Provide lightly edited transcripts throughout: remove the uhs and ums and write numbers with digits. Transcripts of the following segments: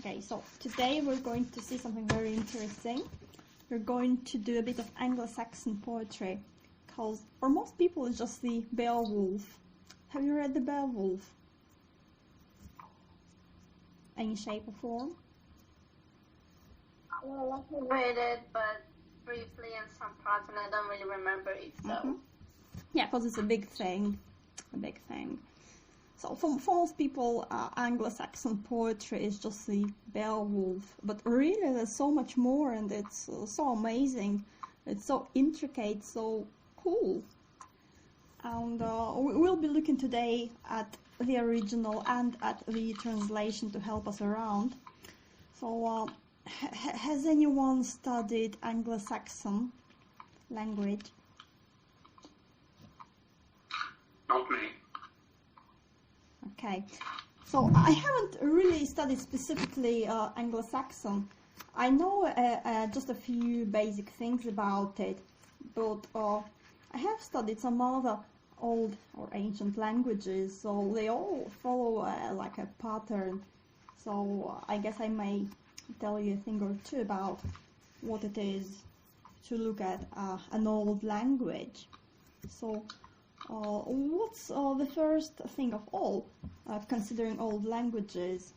Okay, so today we're going to see something very interesting. We're going to do a bit of Anglo-Saxon poetry, because for most people it's just the Beowulf. Have you read the Beowulf? Any shape or form? Well, I read it, but briefly in some parts, and I don't really remember it, so... Yeah, because it's a big thing. So for most people, Anglo-Saxon poetry is just the Beowulf, but really there's so much more, and it's so amazing. It's so intricate, so cool. And we'll be looking today at the original and at the translation to help us around. So has anyone studied Anglo-Saxon language? Not me. Okay, so I haven't really studied specifically Anglo-Saxon. I know just a few basic things about it, but I have studied some other old or ancient languages, so they all follow like a pattern. So I guess I may tell you a thing or two about what it is to look at an old language. So what's the first thing of all, considering old languages,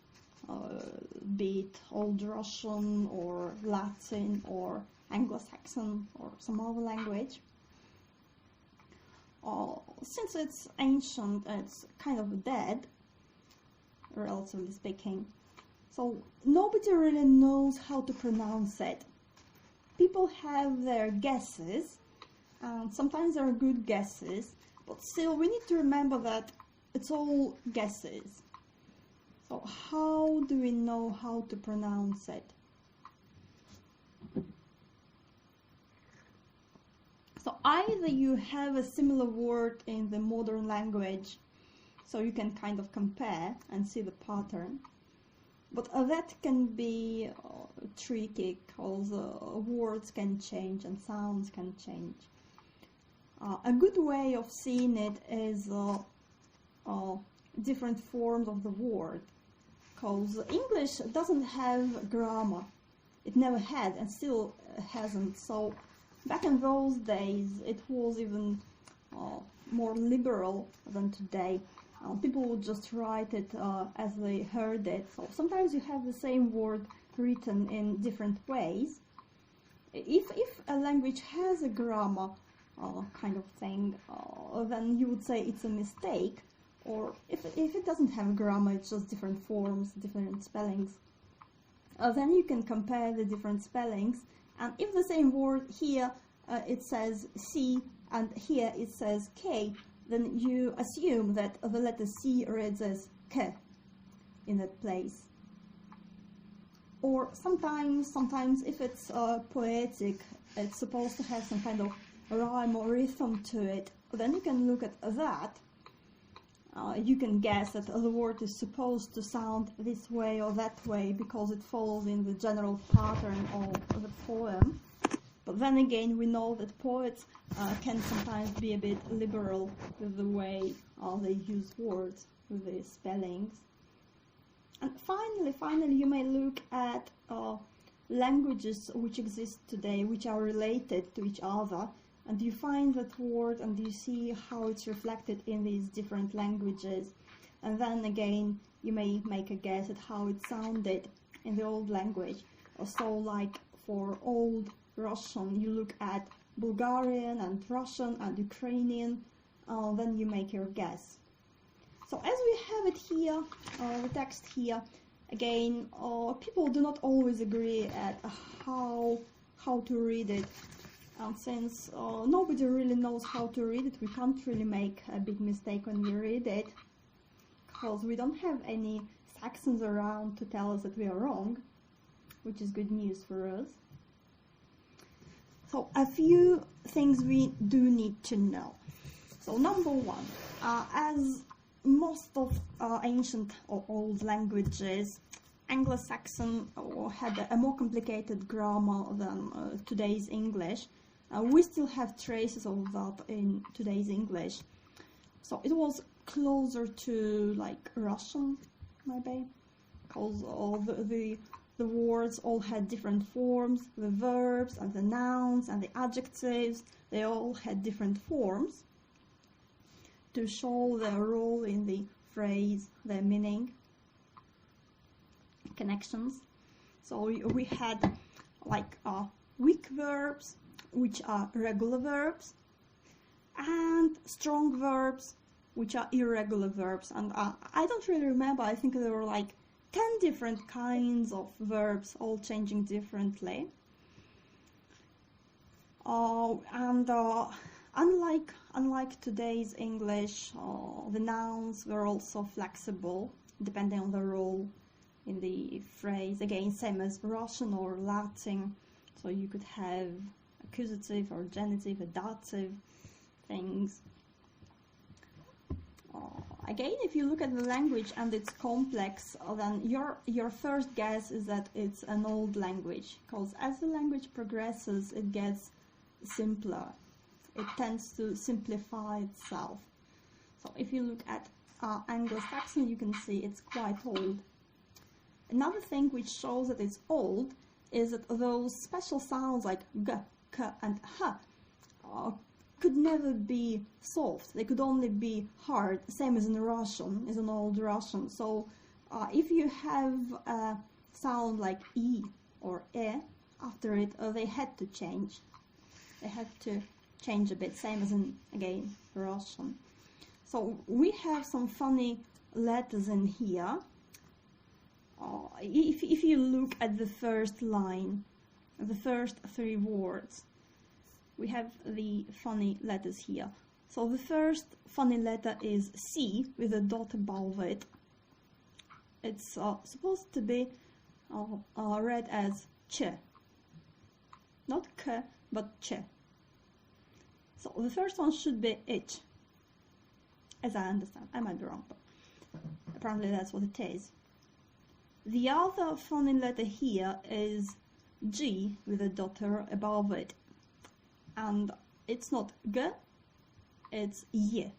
be it Old Russian or Latin or Anglo-Saxon or some other language? Since it's ancient, it's kind of dead, relatively speaking, so nobody really knows how to pronounce it. People have their guesses, and sometimes they're good guesses, but still we need to remember that it's all guesses. So how do we know how to pronounce it? So either you have a similar word in the modern language, so you can kind of compare and see the pattern, but that can be tricky because words can change and sounds can change. A good way of seeing it is different forms of the word, because English doesn't have grammar. It never had and still hasn't. So back in those days it was even more liberal than today. People would just write it as they heard it. So sometimes you have the same word written in different ways. If a language has a grammar kind of thing, then you would say it's a mistake. Or if it doesn't have a grammar, it's just different forms, different spellings, then you can compare the different spellings. And if the same word here it says C and here it says K, then you assume that the letter C reads as K in that place. Or sometimes if it's poetic, it's supposed to have some kind of rhyme or rhythm to it, then you can look at that. You can guess that the word is supposed to sound this way or that way because it falls in the general pattern of the poem. But then again, we know that poets can sometimes be a bit liberal with the way they use words, with the spellings. And finally, you may look at languages which exist today, which are related to each other, and you find that word and you see how it's reflected in these different languages. And then again, you may make a guess at how it sounded in the old language. So like for Old Russian, you look at Bulgarian and Russian and Ukrainian, then you make your guess. So as we have it here, the text here, again, people do not always agree at how to read it. And since nobody really knows how to read it, we can't really make a big mistake when we read it, because we don't have any Saxons around to tell us that we are wrong, which is good news for us. So a few things we do need to know. So number one, as most of ancient or old languages, Anglo-Saxon had a more complicated grammar than today's English. We still have traces of that in today's English. So it was closer to like Russian, maybe, because all the words all had different forms. The verbs and the nouns and the adjectives, they all had different forms to show their role in the phrase, their meaning, connections. So we had like weak verbs, which are regular verbs, and strong verbs, which are irregular verbs. And I don't really remember, I think there were like 10 different kinds of verbs, all changing differently. Unlike today's English, the nouns were also flexible, depending on the role in the phrase. Again, same as Russian or Latin, so you could have accusative or genitive, a dative things. Again, if you look at the language and it's complex, then your first guess is that it's an old language, because as the language progresses, it gets simpler. It tends to simplify itself. So if you look at Anglo-Saxon, you can see it's quite old. Another thing which shows that it's old is that those special sounds like g, k, and h could never be soft. They could only be hard, same as in Russian, is an old Russian. So if you have a sound like e or e after it, they had to change. They had to change a bit, same as in, again, Russian. So we have some funny letters in here. If you look at the first line, the first 3 words, we have the funny letters here. So the first funny letter is C with a dot above it. It's supposed to be read as ch. Not k, but ch. So the first one should be ich, as I understand. I might be wrong, but apparently that's what it is. The other funny letter here is G with a dot above it. And it's not g, it's y.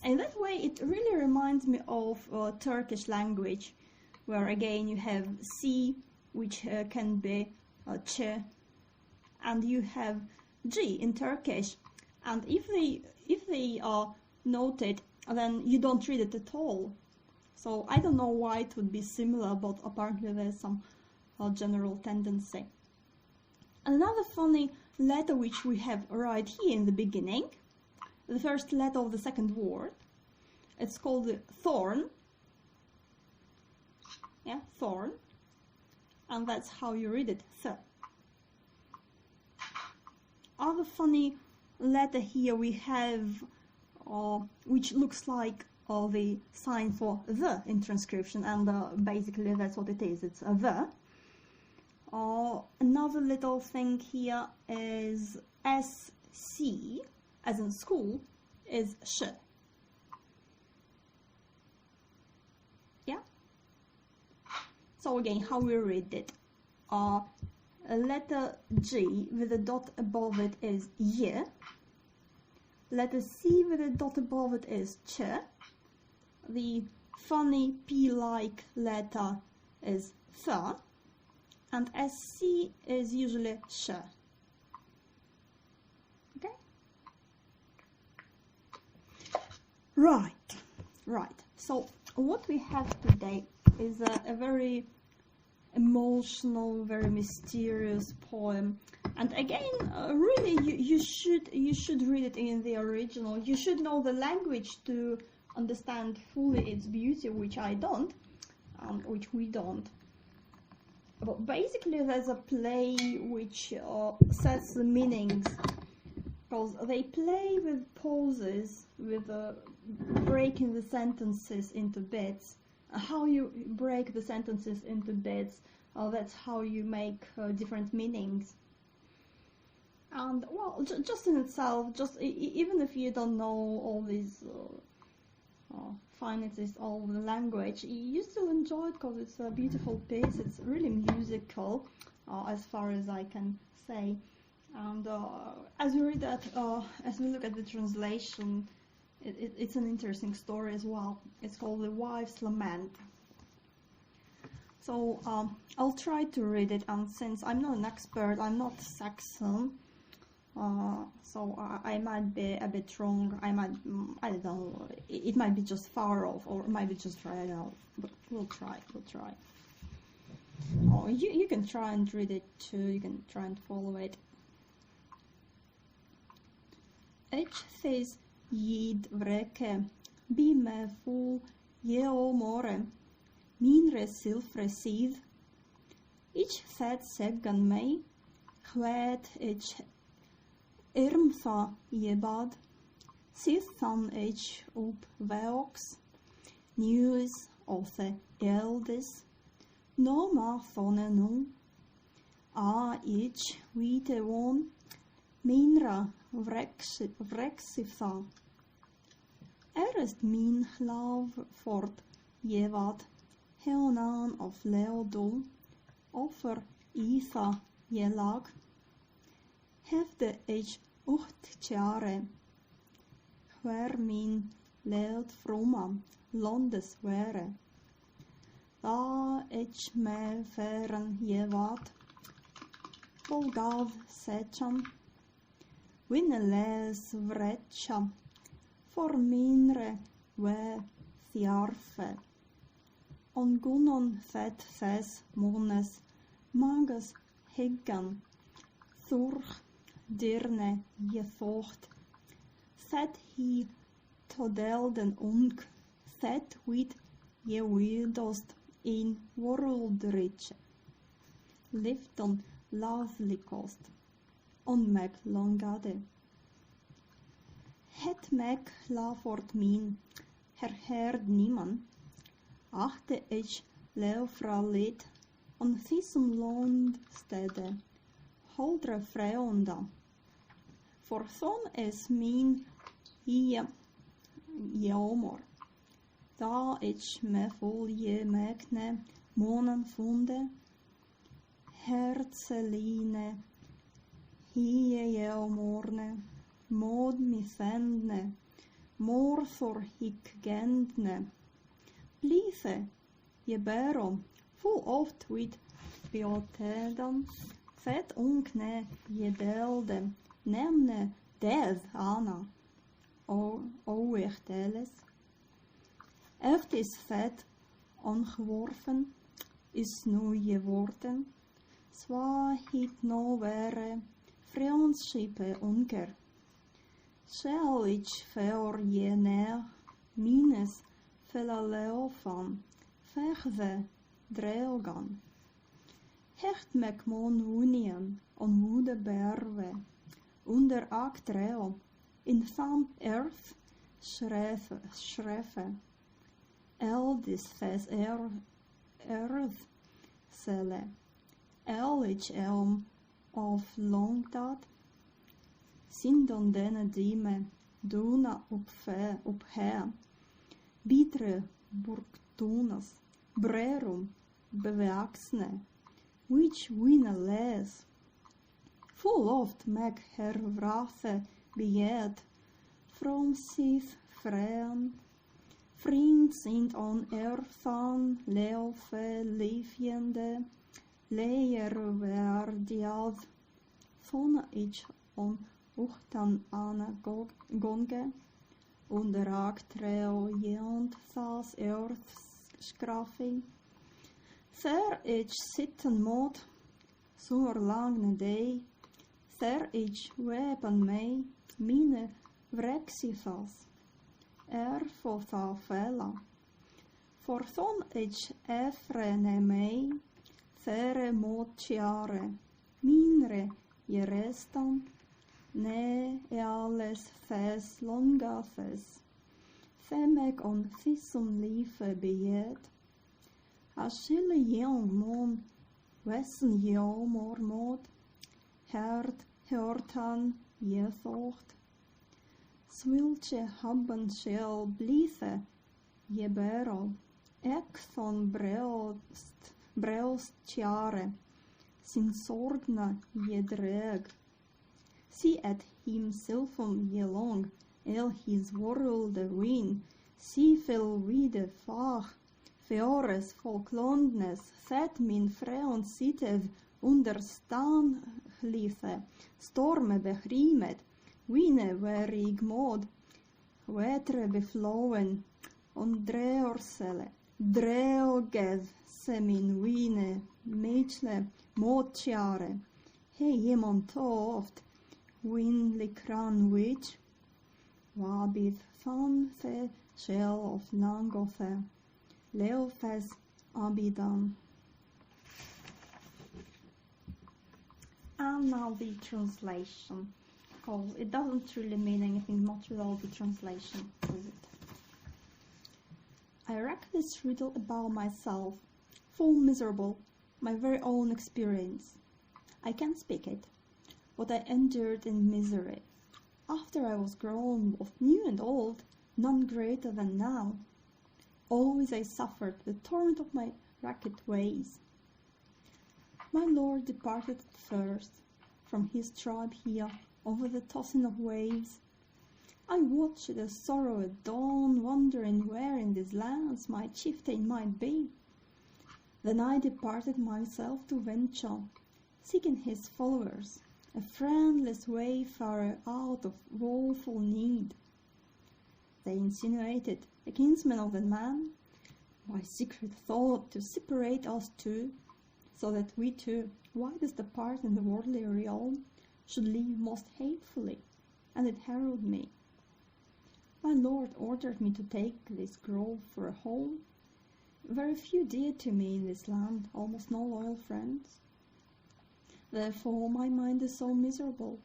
And that way it really reminds me of Turkish language, where again you have C, which can be ch, and you have G in Turkish. And if they note it, then you don't read it at all. So I don't know why it would be similar, but apparently there's some general tendency. Another funny letter which we have right here in the beginning, the first letter of the second word, it's called the thorn. Yeah, thorn. And that's how you read it, th. Other funny letter here we have, which looks like the sign for the in transcription, and basically that's what it is, it's a the. Another little thing here is SC, as in school, is sh. Yeah? So again, how we read it. Letter G with a dot above it is y. Letter C with a dot above it is ch. The funny P-like letter is th. And SC is usually sh. Okay? Right. So what we have today is a very emotional, very mysterious poem. And again, really, you should read it in the original. You should know the language to understand fully its beauty, which I don't, which we don't. But basically there's a play which sets the meanings, because they play with pauses, with breaking the sentences into bits. How you break the sentences into bits, that's how you make different meanings. And well, just in itself, even if you don't know all these finities of the language, you still enjoy it because it's a beautiful piece. It's really musical, as far as I can say. And as we read that, as we look at the translation, it's an interesting story as well. It's called The Wife's Lament. So I'll try to read it, and since I'm not an expert, I'm not Saxon, so I might be a bit wrong. I don't know, it might be just far off, or it might be just right out, but we'll try. Oh, you can try and read it too, you can try and follow it. Ech thes yid vreke, bime fu yeo more, minre silfre siv. Ich thet seggan mei, chwet ich irmfa jebad, sithan ich up veox, news of the eldest, no ma thone nu, a ich vite won, minra vrexitha. Ist min lav fort jevad, heonan of leodo, offer itha jelag, hefde ich 8 jare, where min leod froma, londes were. Da ich me feren jevad, volgav sechan, winneles vrecha, for minre we thiarfe. On gunon fet thes mones, magas heggan, thurch dirne jethocht, thet hi todelden ung, thet wit je widost in worldrich. Lifton lovely cost, on meg longade. Het meg lafort min, herherd niemand, achte ich leufra lid, on thisum lond stede, holdre freonda. For thon es min jeomor, da ich me vol je megne monan funde, herzeline, jeomorne, mod mi fendne, morthor hic gendne, blithe, je berom, full oft wit biotedan, fet ungne je belde, nemne dev ana, o echteles. Echt is vet ongeworfen, is nu je worden, zwa hit no were, vriendschippe unker. Shall ich voor je neer, mines velaleofan, verve dreogan. Hecht mek mon unien, on woede berwe, under actreo, in van earth schrefe. Eldis ves earth celle, elich elm of longdat, sindon denne dime, duna op her, bitre burgtunas, brerum bewaksne, which winne les. Full oft meg her wrathe bejet, from sith frean, vriend sind on erfan, leofe liefjende, leer verdiad, von ich on uchtan ana gonge, under actreo jont thas earthsgraffing, there ich sitten mod, summer langne day, there ich wepen mei, mine vrexithas, erfotha fella, for thon ich efrene mei, there motiare, minre jerestan, ne eales thes longathes, themeg on thisum liefe bejet, Achille jeong mon, wessen jeomor mod, hörtan jethocht, swilche habben shell blithe, je bero, ek thon breost tjare, sin sordna je dreg, si et himselfum je long, el his world win, si fel vide fach, Feores folklondnes set min freon sitev under stanglithe, storme begrimet, wine verig mod, vetre beflowen, ondreorsele, dreogev semin wine, mechle motjare, hejemon toft, winly cranwich, wabith van the shell of langothe, leofes abidan. And now the translation, because it doesn't really mean anything much without the translation, does it? I wreck this riddle about myself, full miserable, my very own experience. I can't speak it, what I endured in misery. After I was grown, both new and old, none greater than now. Always I suffered the torment of my racked ways. My Lord departed first from his tribe here over the tossing of waves. I watched the sorrow at dawn, wondering where in these lands my chieftain might be. Then I departed myself to venture, seeking his followers, a friendless wayfarer out of woeful need. They insinuated, a kinsman of the man, by secret thought to separate us two, so that we two, widest apart in the worldly realm, should live most hatefully, and it heralded me. My Lord ordered me to take this grove for a home. Very few dear to me in this land, almost no loyal friends. Therefore my mind is so miserable,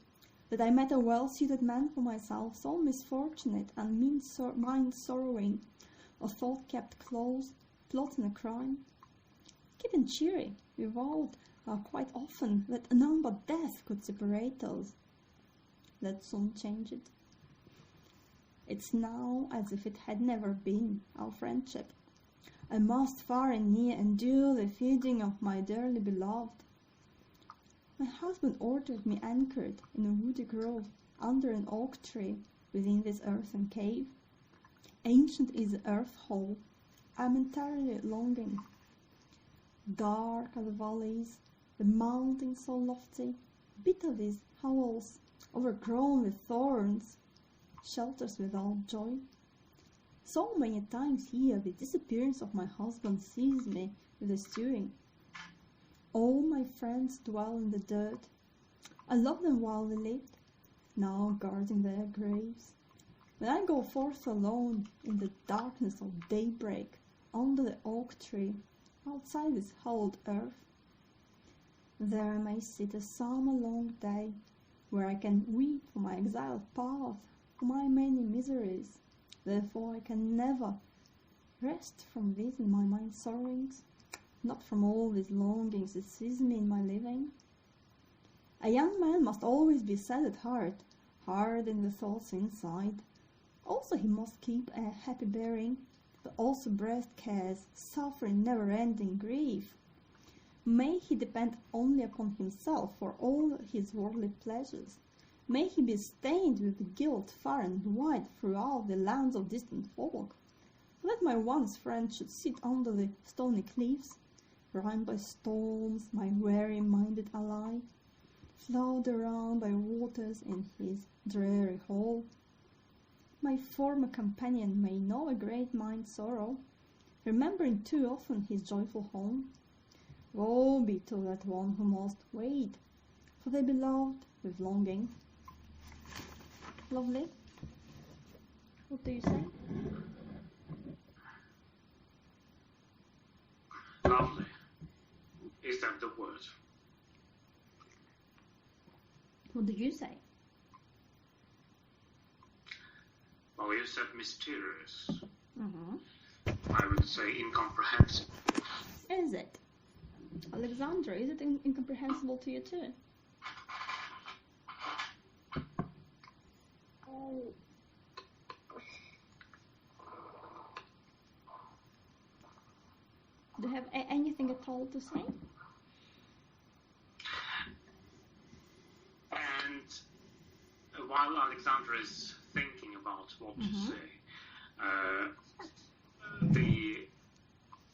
that I met a well-suited man for myself, so misfortunate and mind sorrowing, a thought kept close, plotting a crime. Keeping cheery, we vowed quite often that none but death could separate us. That soon changed. It's now as if it had never been, our friendship. I must far and near endure the feeding of my dearly beloved. My husband ordered me anchored in a woody grove under an oak tree within this earthen cave. Ancient is the earth hole, I am entirely longing. Dark are the valleys, the mountains so lofty, bitter these howls, overgrown with thorns, shelters without joy. So many times here the disappearance of my husband seized me with a stewing. All my friends dwell in the dirt. I loved them while they lived, now guarding their graves. When I go forth alone in the darkness of daybreak, under the oak tree, outside this hallowed earth, there I may sit a summer-long day, where I can weep for my exiled path, for my many miseries. Therefore I can never rest from these in my mind's sorrowings, not from all these longings that seize me in my living. A young man must always be sad at heart, hard in the thoughts inside. Also he must keep a happy bearing, but also breast cares, suffering, never-ending grief. May he depend only upon himself for all his worldly pleasures. May he be stained with guilt far and wide throughout the lands of distant folk. That my once friend should sit under the stony cliffs, rimed by storms, my weary-minded ally, flowed around by waters in his dreary hall. My former companion may know a great mind's sorrow, remembering too often his joyful home. Woe be to that one who must wait for the beloved with longing. Lovely. What do you say? Lovely. Is that the word? What did you say? Well, you said mysterious. Mm-hmm. I would say incomprehensible. Is it? Alexandra, is it incomprehensible to you too? Do you have anything at all to say? And while Alexandra is thinking about what to say,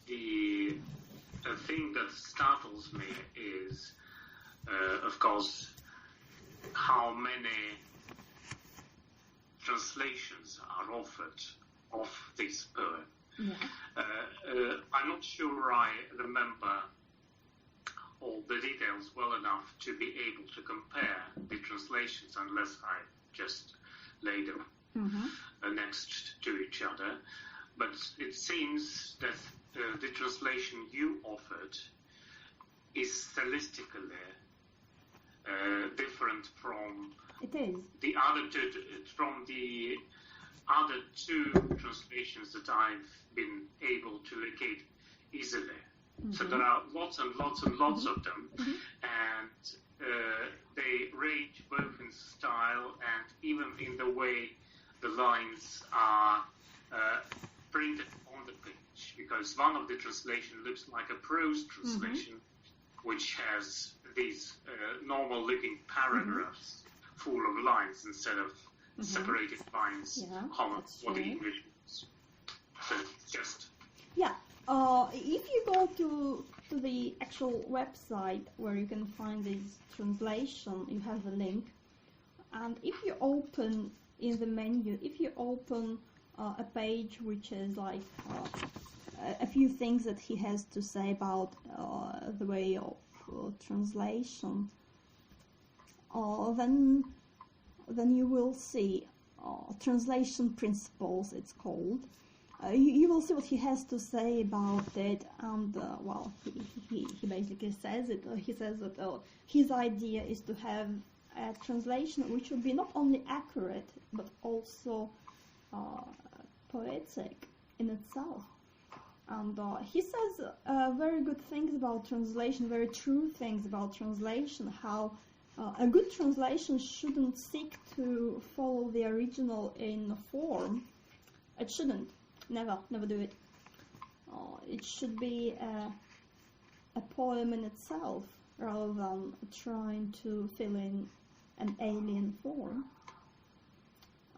the thing that startles me is, of course, how many translations are offered of this poem. Yeah. I'm not sure I remember all the details well enough to be able to compare the translations unless I just lay them next to each other. But it seems that the translation you offered is stylistically different from It is. the other two translations that I've been able to locate easily. So there are lots and lots and lots of them, and they range both in style and even in the way the lines are printed on the page. Because one of the translations looks like a prose translation, which has these normal-looking paragraphs full of lines instead of separated lines, what the English is. So just... Yeah. If you go to the actual website where you can find this translation, you have the link. And if you open in the menu, if you open a page which is like a few things that he has to say about the way of translation, then you will see translation principles, it's called. You will see what he has to say about it, and well, he basically says it. He says that his idea is to have a translation which will be not only accurate but also poetic in itself. And he says very good things about translation, very true things about translation. How a good translation shouldn't seek to follow the original in form. It shouldn't. Never do it. It should be a poem in itself rather than trying to fill in an alien form.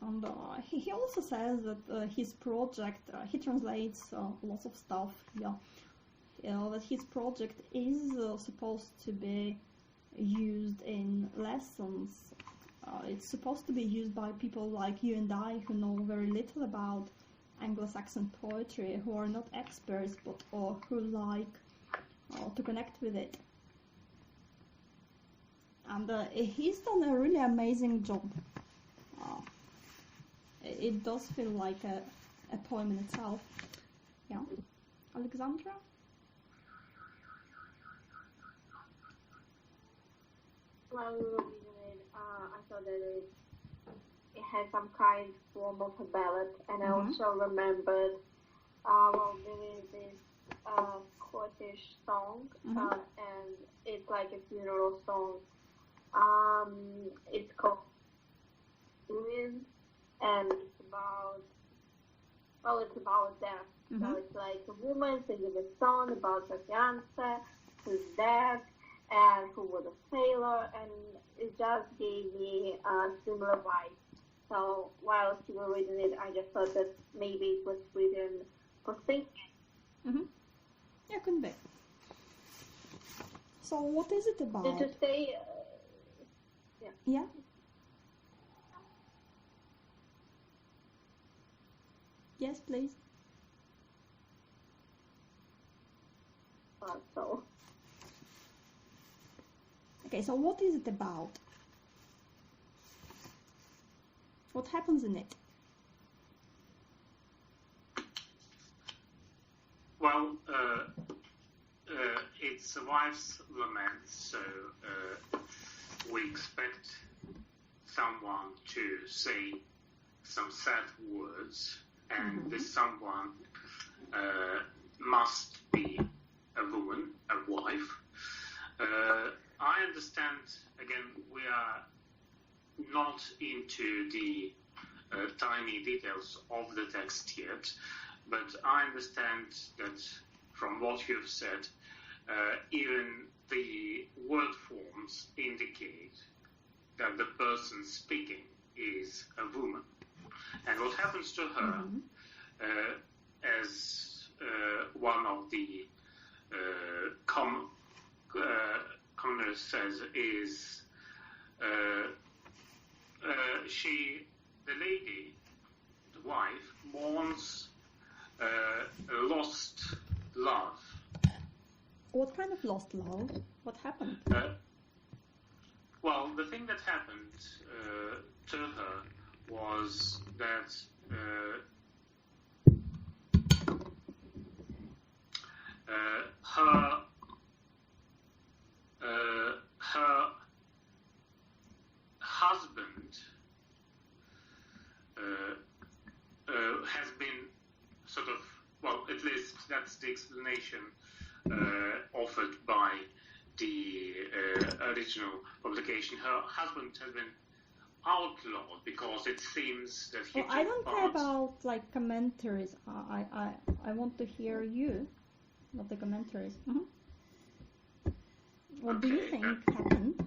And he also says that his project, he translates lots of stuff, that his project is supposed to be used in lessons. It's supposed to be used by people like you and I who know very little about Anglo-Saxon poetry, who are not experts but who like to connect with it. And he's done a really amazing job. It does feel like a poem in itself. Yeah, Alexandra? While we were reading it, I thought that it had some kind of form of a ballad, and I also remembered there is this Scottish song, and it's like a funeral song. It's called Ruin, and it's about death. So it's like a woman singing a song about her fiancé who's dead and who was a sailor, and it just gave me a similar vibe. So while you were reading it, I just thought that maybe it was written for thinking. Yeah, couldn't be. So what is it about? Did you say? Yeah. Yes, please. So. Okay, so what is it about? What happens in it? Well, it's a wife's lament, so we expect someone to say some sad words, and this someone must be a woman, a wife. I understand, again, we are not into the tiny details of the text yet, but I understand that from what you've said, even the word forms indicate that the person speaking is a woman. And what happens to her, as one of the commoners says is the lady, the wife, mourns lost love. What kind of lost love? What happened? Well, the thing that happened to her was that her husband has been sort of, well, at least that's the explanation offered by the original publication. Her husband has been outlawed because it seems that he I don't care about like commentaries. I want to hear you, not the commentaries. What do you think happened?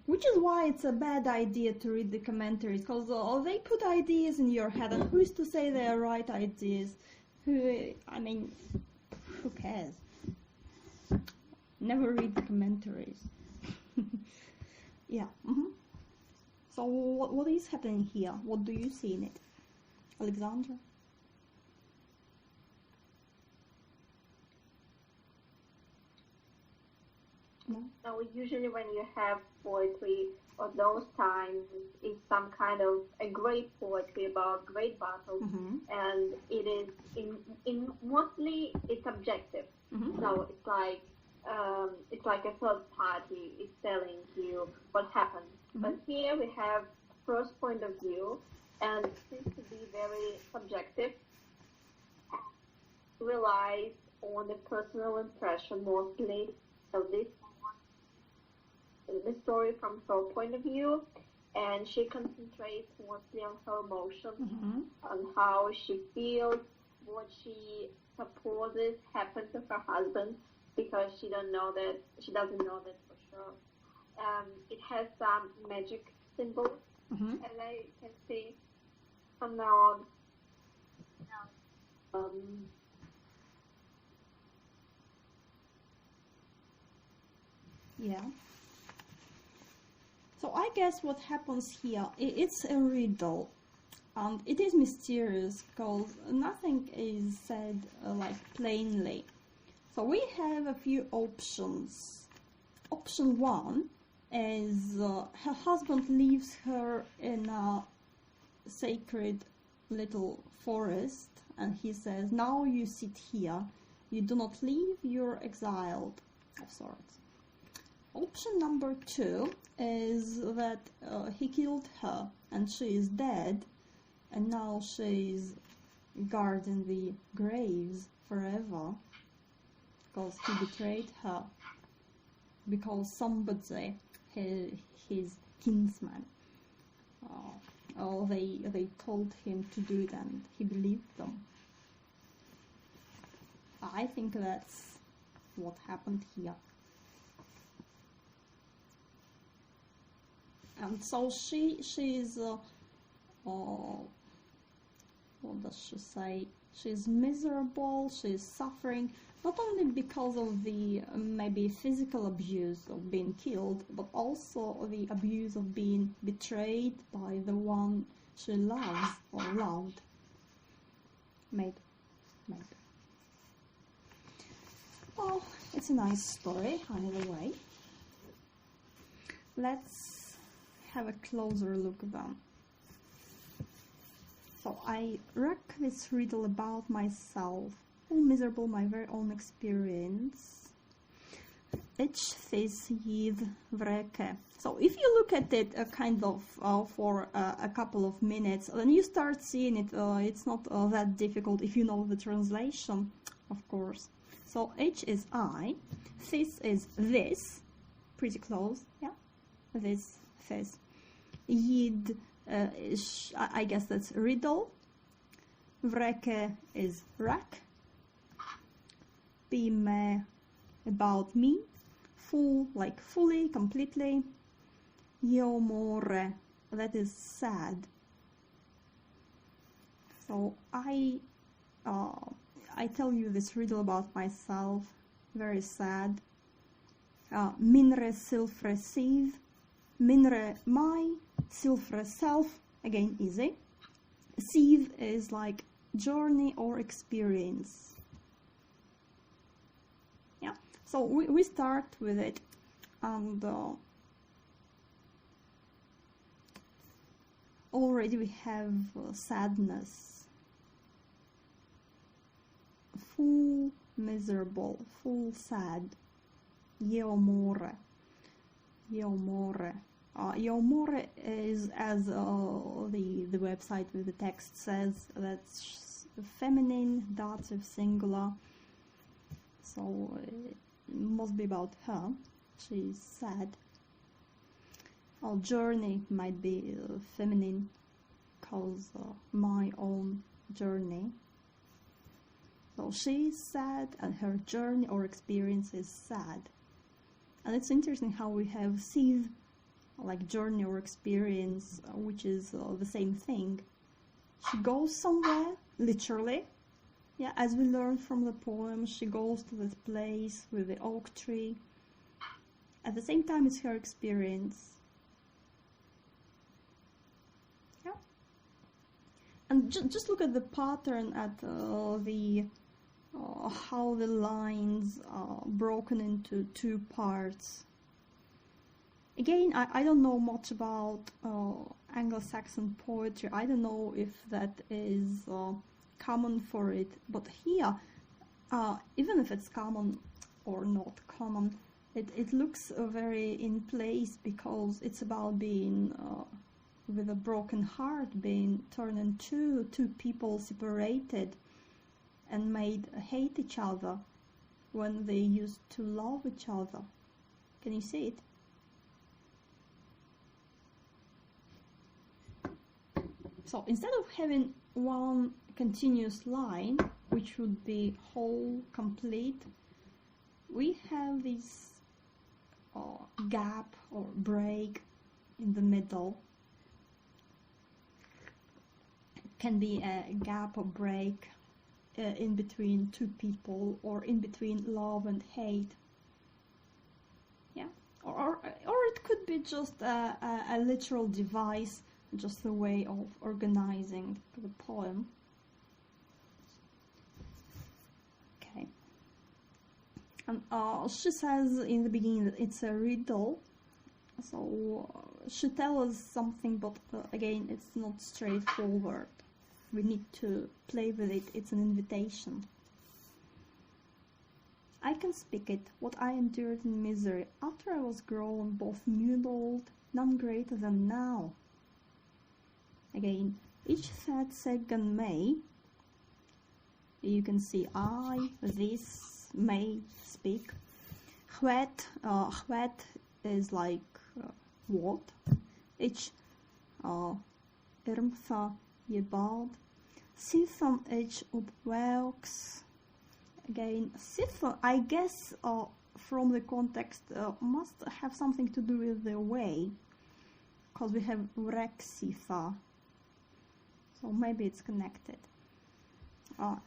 Which is why it's a bad idea to read the commentaries, because they put ideas in your head, and who's to say they are right ideas? Who cares? Never read the commentaries. Yeah. So what is happening here? What do you see in it, Alexandra? No? Now, usually when you have poetry of those times, it's some kind of a great poetry about great battles, and it is in mostly it's objective. So it's like a third party is telling you what happened. But here we have first point of view, and it seems to be very subjective. Relies on the personal impression mostly of this. The story from her point of view, and she concentrates mostly on her emotions, on how she feels, what she supposes happened to her husband, because she doesn't know that for sure. It has some magic symbols, as I can see from now on. Yeah. So I guess what happens here, it's a riddle, and it is mysterious because nothing is said like plainly. So we have a few options. Option 1 is her husband leaves her in a sacred little forest, and he says, now you sit here, you do not leave, you're exiled, of sorts. Option number 2 is that he killed her and she is dead, and now she is guarding the graves forever because he betrayed her, because somebody, his kinsman, they told him to do it and he believed them. I think that's what happened here. And so she's what does she say? She's miserable, she's suffering, not only because of the maybe physical abuse of being killed, but also the abuse of being betrayed by the one she loves or loved. Maybe. Oh, it's a nice story, either way. Let's have a closer look then. So I read this riddle about myself, all miserable, my very own experience. Each this yid vreke. So if you look at it kind of for a couple of minutes, then you start seeing it. It's not that difficult if you know the translation, of course. So H is I, this is this, pretty close, yeah, this. Yid, I guess that's riddle. Vreke is rack. Bime, about me. Full, like fully, completely. Yomore, that is sad. So I I tell you this riddle about myself, very sad. Minre silfre siv, minre my, silfre self, again easy. Siv is like journey or experience. Yeah, so we start with it, and already we have sadness, full miserable, full sad. Yeomore. Yeomore. Yeomore is, as the website with the text says, that's feminine, dative, singular. So it must be about her. She's sad. Our journey might be feminine, cause my own journey. So she's sad, and her journey or experience is sad. And it's interesting how we have siv, like journey or experience, which is the same thing. She goes somewhere, literally. Yeah, as we learn from the poem, she goes to this place with the oak tree. At the same time, it's her experience. Yeah. And just look at the pattern, at how the lines are broken into two parts. Again, I don't know much about Anglo-Saxon poetry. I don't know if that is common for it, but here, even if it's common or not common, it looks very in place, because it's about being with a broken heart, being turned into two people separated and made hate each other when they used to love each other. Can you see it? So instead of having one continuous line, which would be whole, complete, we have this gap or break in the middle. It can be a gap or break in between two people, or in between love and hate. Yeah, or it could be just a literal device, just a way of organizing the poem. Okay. And she says in the beginning that it's a riddle, so she tells us something, but again, it's not straightforward. We need to play with it. It's an invitation. I can speak it, what I endured in misery, after I was grown, both new and old, none greater than now. Again, each sad second may, you can see I, this, may speak. Hwet, hwet is like what? Each, irmtha, jebad. Sithan each upwelks. Again, sithan, I guess from the context must have something to do with the way, because we have rexifa, so maybe it's connected.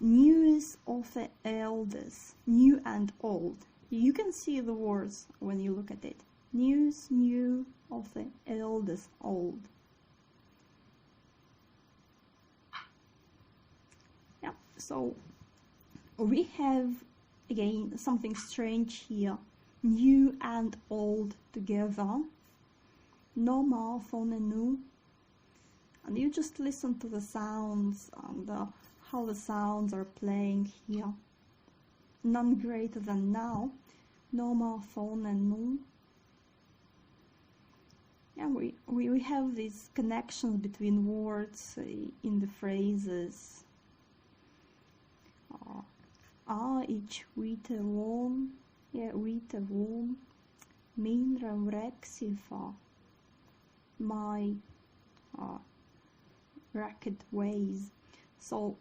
News of the eldest, new and old. You can see the words when you look at it. News, new of the eldest, old. Yeah, so we have again something strange here. New and old together. No more phonenu. And you just listen to the sounds and how the sounds are playing here. None greater than now. No more phonenu. Yeah, we have these connections between words in the phrases. Ich wite won, yeah, wite won, min rexifa, my racket ways. So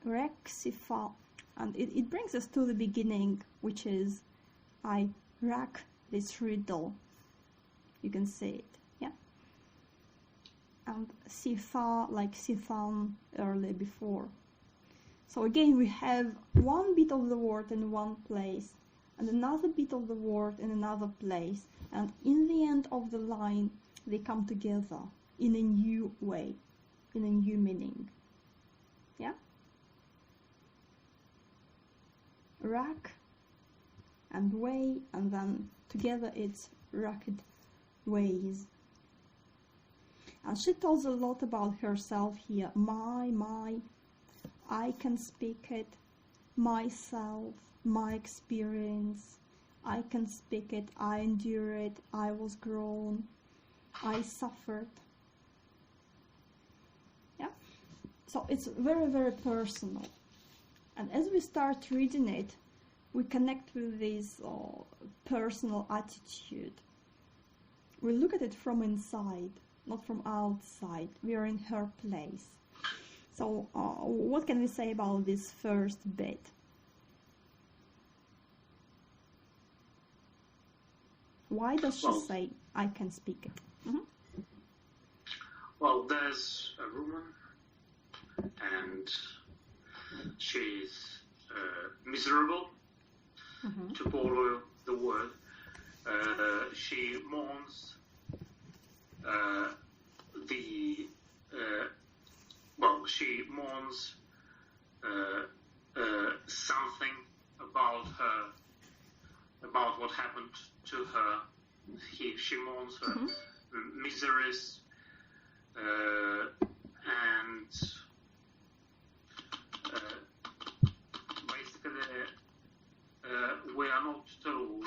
rexifa, and it brings us to the beginning, which is I rack this riddle. You can see it, yeah. And sifa, like sifan early before. So again, we have one bit of the word in one place and another bit of the word in another place, and in the end of the line they come together in a new way, in a new meaning. Yeah? Rack and way, and then together it's racked ways. And she tells a lot about herself here. My, I can speak it, myself, my experience, I can speak it, I endure it, I was grown, I suffered. Yeah? So it's very, very personal. And as we start reading it, we connect with this personal attitude. We look at it from inside, not from outside. We are in her place. So what can we say about this first bit? Why does she say, I can speak it? Mm-hmm. Well, there's a woman, and she's miserable, Mm-hmm. to borrow the word. She mourns she mourns something about her, about what happened to her. She mourns her Mm-hmm. miseries, and basically we are not told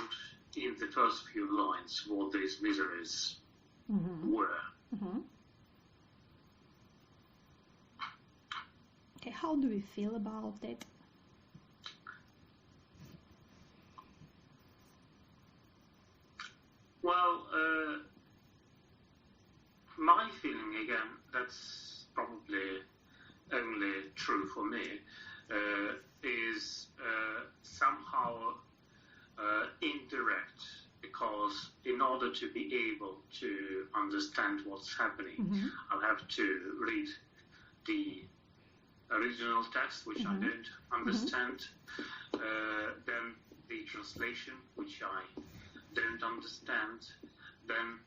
in the first few lines what these miseries Mm-hmm. were. Mm-hmm. Okay, how do we feel about it? Well, my feeling, again, that's probably only true for me, is somehow indirect, because in order to be able to understand what's happening, Mm-hmm. I'll have to read the original text, which I don't understand, then the translation, which I don't understand, then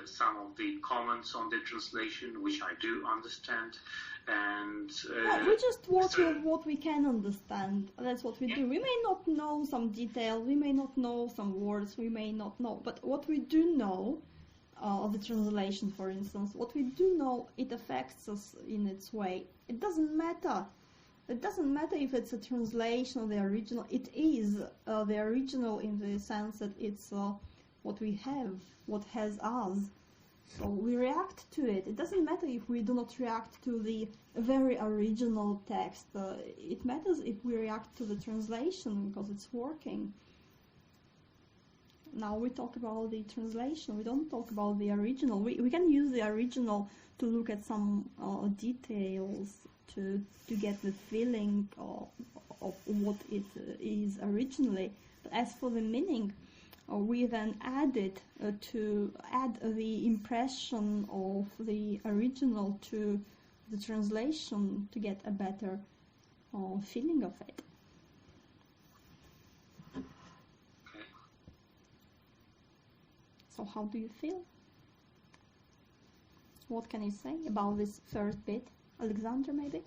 some of the comments on the translation, which I do understand, and we just work with what we can understand. That's what we do. We may not know some detail, we may not know some words, we may not know, but what we do know, of the translation, for instance, what we do know, it affects us in its way. It doesn't matter. It doesn't matter if it's a translation or the original. It is the original in the sense that it's what we have, what has us. So we react to it. It doesn't matter if we do not react to the very original text. It matters if we react to the translation because it's working. Now we talk about the translation. We don't talk about the original. We can use the original to look at some details, to get the feeling of what it is originally. But as for the meaning, we then add the impression of the original to the translation to get a better feeling of it. So how do you feel? What can you say about this first bit? Alexander, maybe?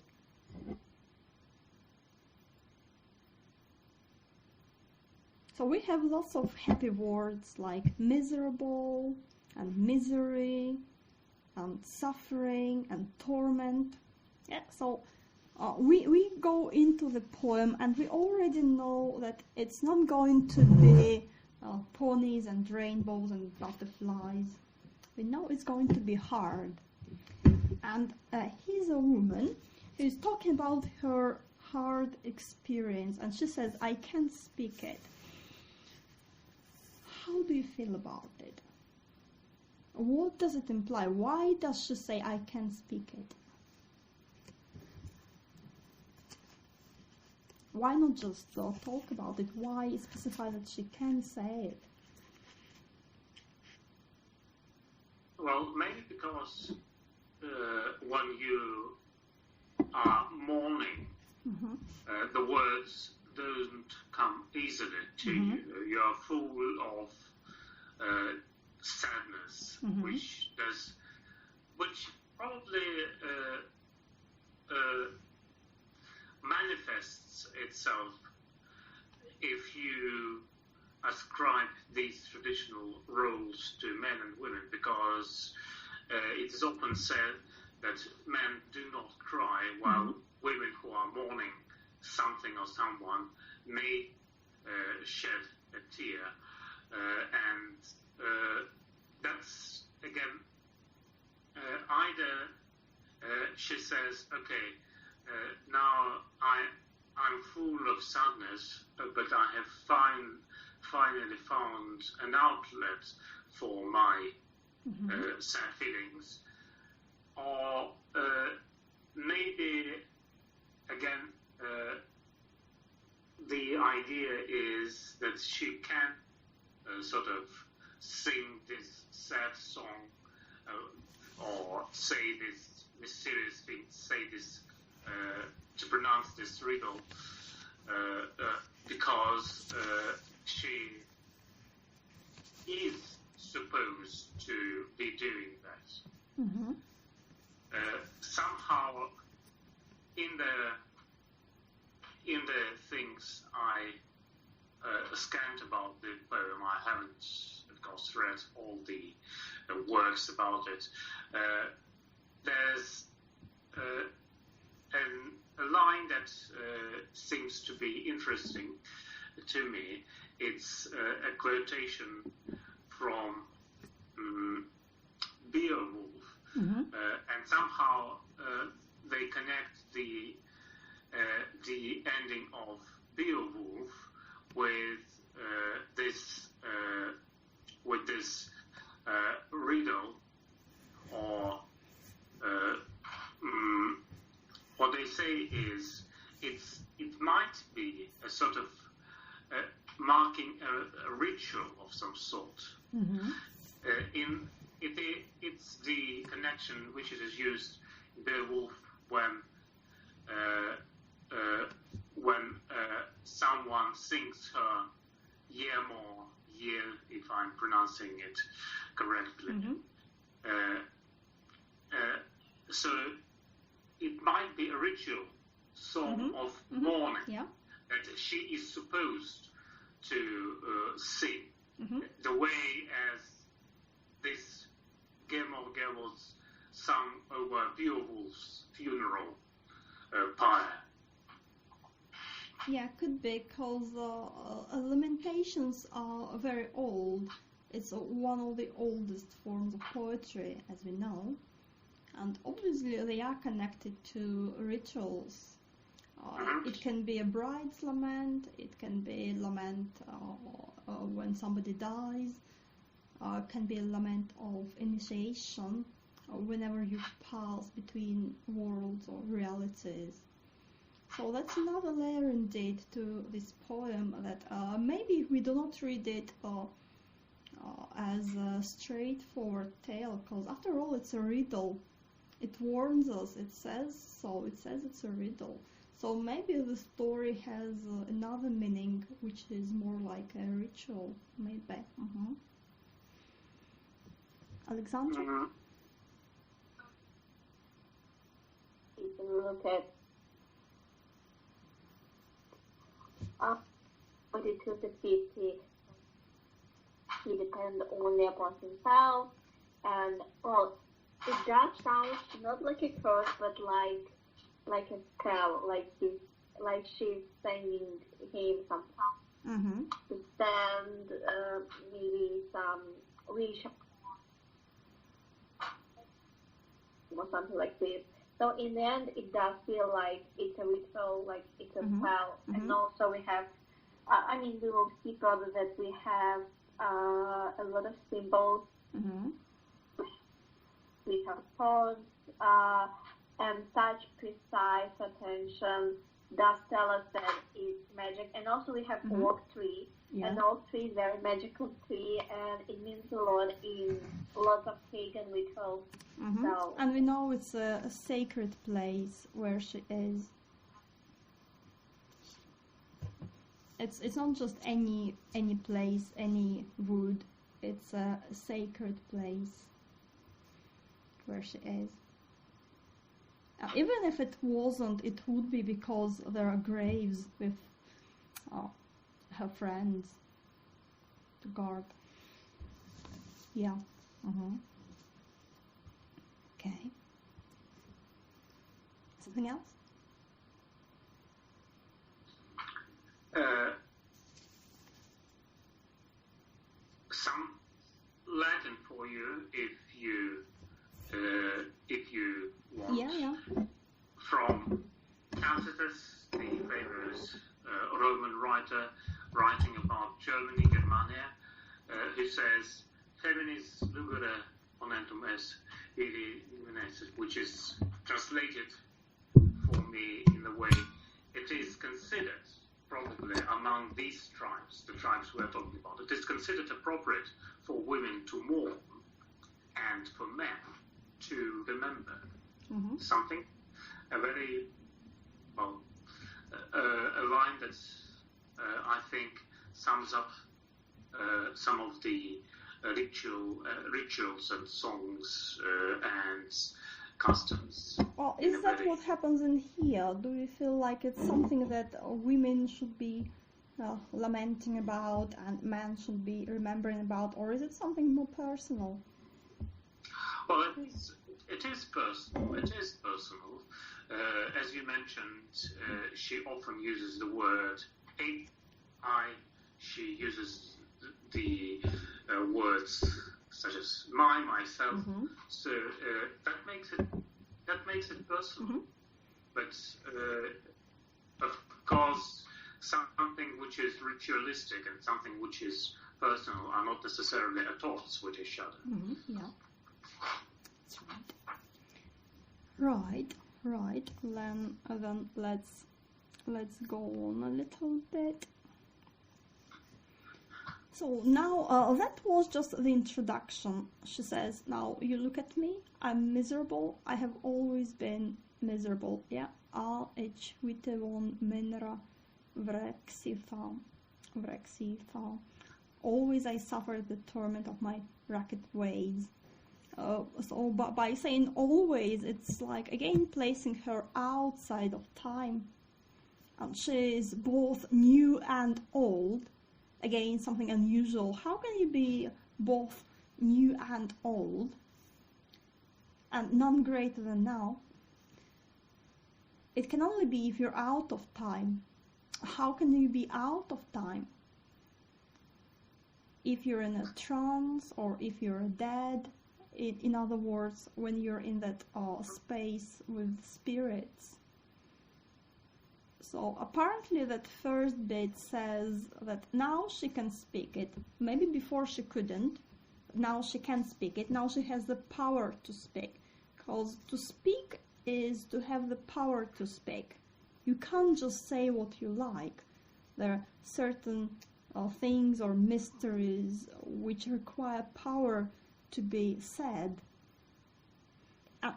So we have lots of happy words like miserable and misery and suffering and torment. Yeah, so we go into the poem and we already know that it's not going to be ponies and rainbows and butterflies. We know it's going to be hard. And here's a woman who's talking about her hard experience, and she says, I can't speak it. How do you feel about it? What does it imply? Why does she say, I can't speak it? Why not just talk about it? Why specify that she can say it? Well, maybe because when you are mourning The words don't come easily to you. You are full of sadness, which probably manifests itself if you ascribe these traditional roles to men and women, because it is often said that men do not cry, while women who are mourning something or someone may shed a tear, and that's again either she says, okay, now I'm full of sadness, but I have finally found an outlet for my sad feelings, or maybe again the idea is that she can sort of sing this sad song or say this mysterious thing, say this to pronounce this riddle because she is supposed to be doing that. Somehow in the things I scanned about the poem, I haven't, of course, read all the works about it. There's a line that seems to be interesting to me. It's a quotation from Beowulf, and somehow they connect the ending of Beowulf with this riddle, or what they say is it might be a sort of marking a ritual of some sort. It's the connection which is used in Beowulf when someone sings her "Year More Year," if I'm pronouncing it correctly. So it might be a ritual song of mourning that she is supposed to sing, the way as this Game of Game was sung over Beowulf's funeral pyre. Yeah, could be, because lamentations are very old. It's one of the oldest forms of poetry, as we know. And obviously they are connected to rituals. It can be a bride's lament, it can be a lament when somebody dies, it can be a lament of initiation, or whenever you pass between worlds or realities. So that's another layer indeed to this poem, that maybe we do not read it as a straightforward tale, because after all it's a riddle. It warns us, it says it's a riddle. So maybe the story has another meaning, which is more like a ritual, maybe. Alexandra? You can look at 42 to 50. He depends only upon himself, and well, it does sound not like a curse, but like a spell, like she's sending him some to send maybe some wish or something like this. So in the end, it does feel like it's a ritual, like it's a spell, and also we have. We will see probably that we have a lot of symbols. We have chords, and such precise attention does tell us that it's magic. And also we have oak tree, and oak tree is very magical tree, and it means a lot in lots of pagan rituals. So. And we know it's a sacred place where she is. it's not just any place, any wood. It's a sacred place where she is. Even if it wasn't, it would be because there are graves with her friends to guard. Yeah. Okay. Something else? Some Latin for you, if you want. Yeah. From Hostetter, the famous Roman writer writing about Germany, Germania, who says, "Feminis lugere ponentum est ili luminescit," which is translated for me in the way it is considered, probably among these tribes, the tribes we are talking about, it is considered appropriate for women to mourn and for men to remember something. A very, well, a line that I think sums up some of the rituals and songs and customs. Well, is that what happens in here? Do you feel like it's something that women should be lamenting about and men should be remembering about, or is it something more personal? Well, it is personal. It is personal. As you mentioned, she often uses the word I. She uses the words such as myself. So that makes it personal. But of course, something which is ritualistic and something which is personal are not necessarily at odds with each other. Yeah, that's right. Right. Then let's go on a little bit. So now that was just the introduction. She says, "Now you look at me. I'm miserable. I have always been miserable. Yeah. H vitevon menra vrexifa. Always I suffered the torment of my racket ways." So by saying always, it's like again placing her outside of time, and she is both new and old. Again, something unusual. How can you be both new and old and none greater than now? It can only be if you're out of time. How can you be out of time? If you're in a trance or if you're dead. In other words, when you're in that space with spirits. So apparently that first bit says that now she can speak it. Maybe before she couldn't, but now she can speak it. Now she has the power to speak. Because to speak is to have the power to speak. You can't just say what you like. There are certain things or mysteries which require power to be said.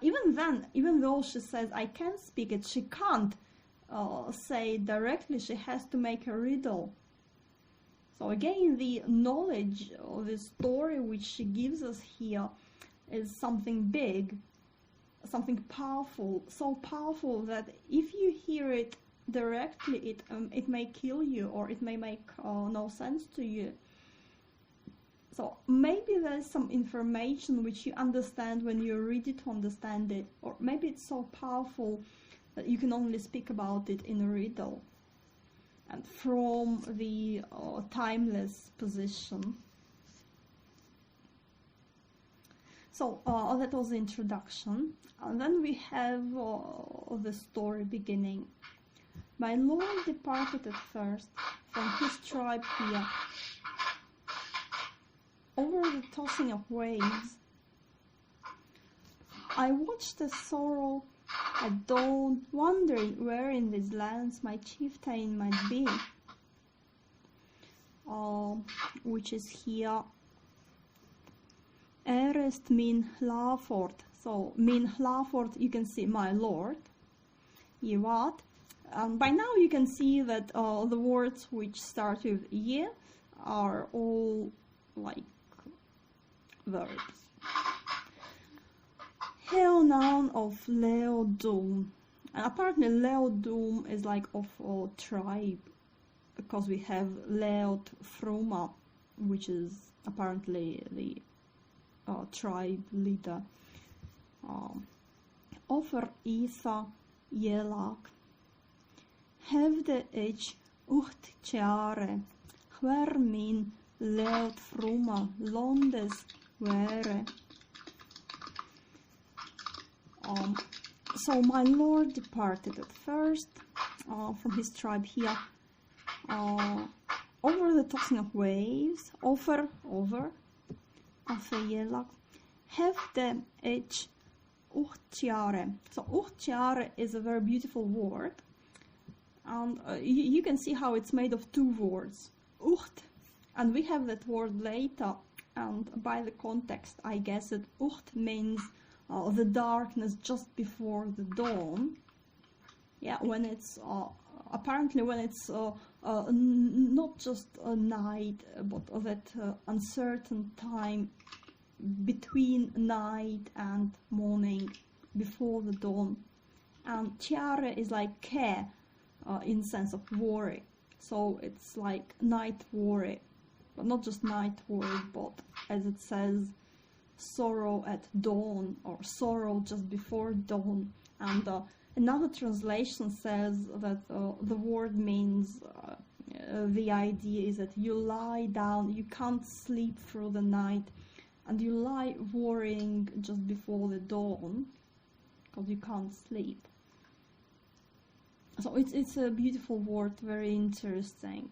Even then, even though she says I can speak it, she can't say directly. She has to make a riddle. So again, the knowledge of the story which she gives us here is something big, something powerful, so powerful that if you hear it directly, it may kill you, or it may make no sense to you. So maybe there's some information which you understand when you read it to understand it, or maybe it's so powerful that you can only speak about it in a riddle and from the timeless position. So that was the introduction, and then we have the story beginning. My lord departed at first from his tribe here, over the tossing of waves. I watched the sorrow at dawn, wondering where in these lands my chieftain might be, which is here. Erest min Lafort. So min Lafort, you can see my lord. Ye what? By now you can see that the words which start with ye are all like verbs. Hail noun of Leodum. And apparently Leodum is like of a tribe, because we have Leod Froma, which is apparently the tribe leader. Offer Isa Jelak. Hevde ich uchtjare. Hver min Leod Froma Londes were. So my Lord departed at first from his tribe here over the tossing of waves, over Jelak, hefde ich uchtjare. So uchtjare is a very beautiful word, and you can see how it's made of two words, ucht, and we have that word later, and by the context I guess that ucht means the darkness just before the dawn. Yeah, when it's apparently when it's not just a night, but that uncertain time between night and morning, before the dawn. And tiare is like care, in sense of worry. So it's like night worry, but not just night worry, but as it says, sorrow at dawn, or sorrow just before dawn. And another translation says that the word means, the idea is that you lie down, you can't sleep through the night, and you lie worrying just before the dawn, because you can't sleep. So it's a beautiful word, very interesting.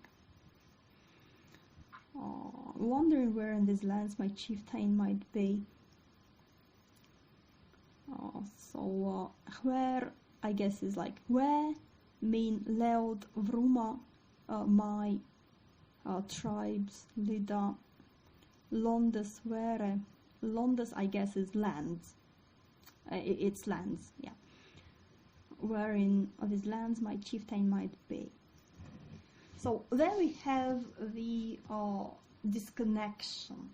Wondering where in these lands my chieftain might be. So where, I guess, is like where, mean Leod Vruma, my tribe's leader. Londes were. Londes, I guess, is lands. It's lands, yeah. Wherein of his lands my chieftain might be. So there we have the disconnection.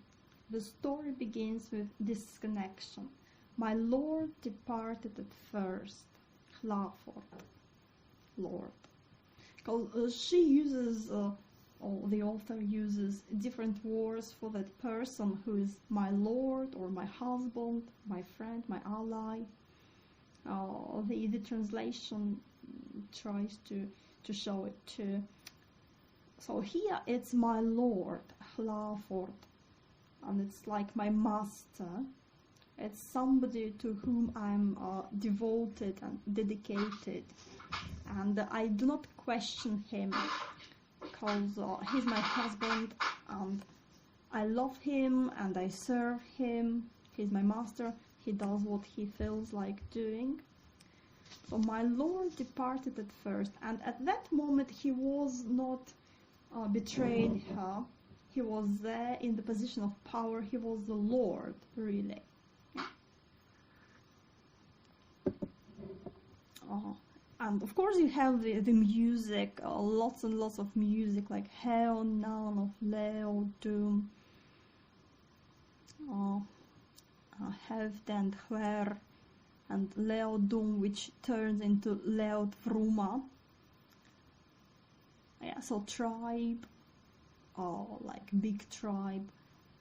The story begins with disconnection. My Lord departed at first. Hlafort, Lord. Because she uses, or the author uses different words for that person who is my Lord, or my husband, my friend, my ally. The translation tries to show it too. So here it's my Lord, Hlafort, and it's like my master. It's somebody to whom I'm devoted and dedicated, and I do not question him, because he's my husband, and I love him and I serve him. He's my master. He does what he feels like doing. So my Lord departed at first, and at that moment he was not betrayed her. He was there in the position of power. He was the Lord, really. And of course you have the music, lots and lots of music, like Hail Noun of Leodum, Hevd and Hver, and Leodum, which turns into Leod Vruma. Yeah, so tribe, like big tribe,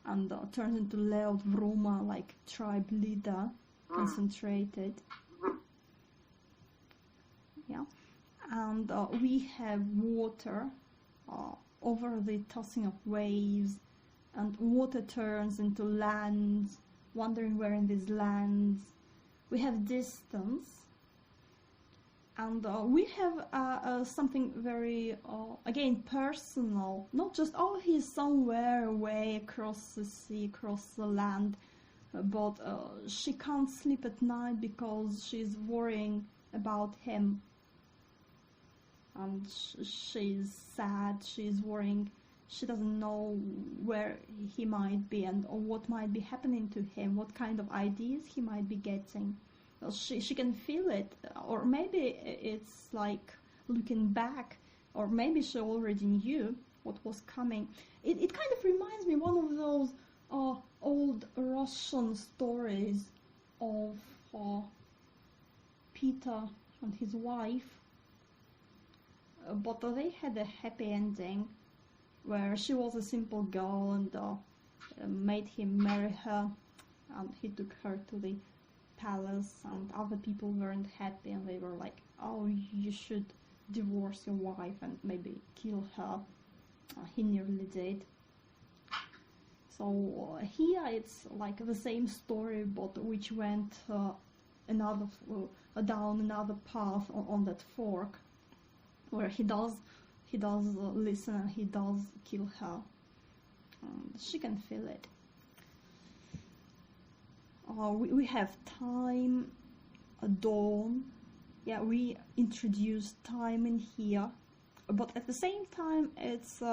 and turns into Leod Vruma, like tribe leader, concentrated. Yeah, and we have water over the tossing of waves, and water turns into lands, wondering where in these lands. We have distance, and we have something very, again, personal, not just, oh, he's somewhere away across the sea, across the land, but she can't sleep at night because she's worrying about him. And she's sad, she's worrying, she doesn't know where he might be and or what might be happening to him, what kind of ideas he might be getting. She can feel it, or maybe it's like looking back, or maybe she already knew what was coming. It kind of reminds me one of those old Russian stories of Peter and his wife, but they had a happy ending where she was a simple girl and made him marry her, and he took her to the palace, and other people weren't happy and they were like, oh, you should divorce your wife and maybe kill her. He nearly did. So here it's like the same story, but which went down another path on that fork, where he does listen and he does kill her. She can feel it. We have time, dawn. Yeah, we introduce time in here, but at the same time it's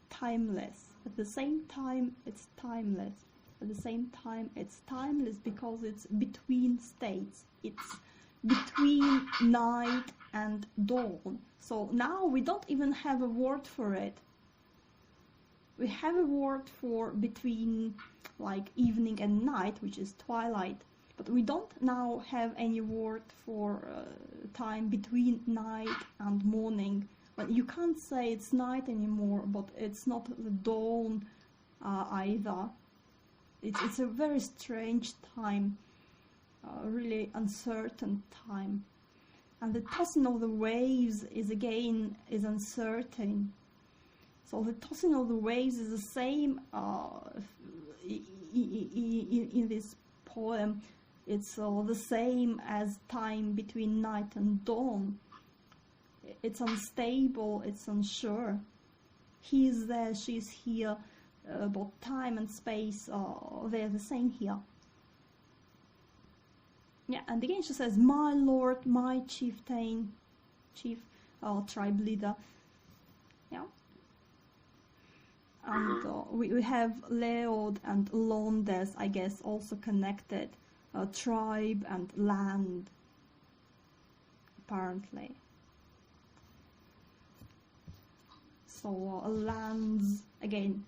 timeless. At the same time it's timeless. At the same time it's timeless because it's between states. It's between night and dawn. So now we don't even have a word for it. We have a word for between like evening and night, which is twilight, but we don't now have any word for time between night and morning. But you can't say it's night anymore, but it's not the dawn either. It's a very strange time, really uncertain time. And the tossing of the waves is uncertain. So the tossing of the waves is the same in this poem. It's the same as time between night and dawn. It's unstable, it's unsure. He is there, she is here, but time and space, they're the same here. Yeah, and again she says, my lord, my chieftain, tribe leader. Yeah. And we have Leod and Londes, I guess, also connected. Tribe and land, apparently. So lands, again,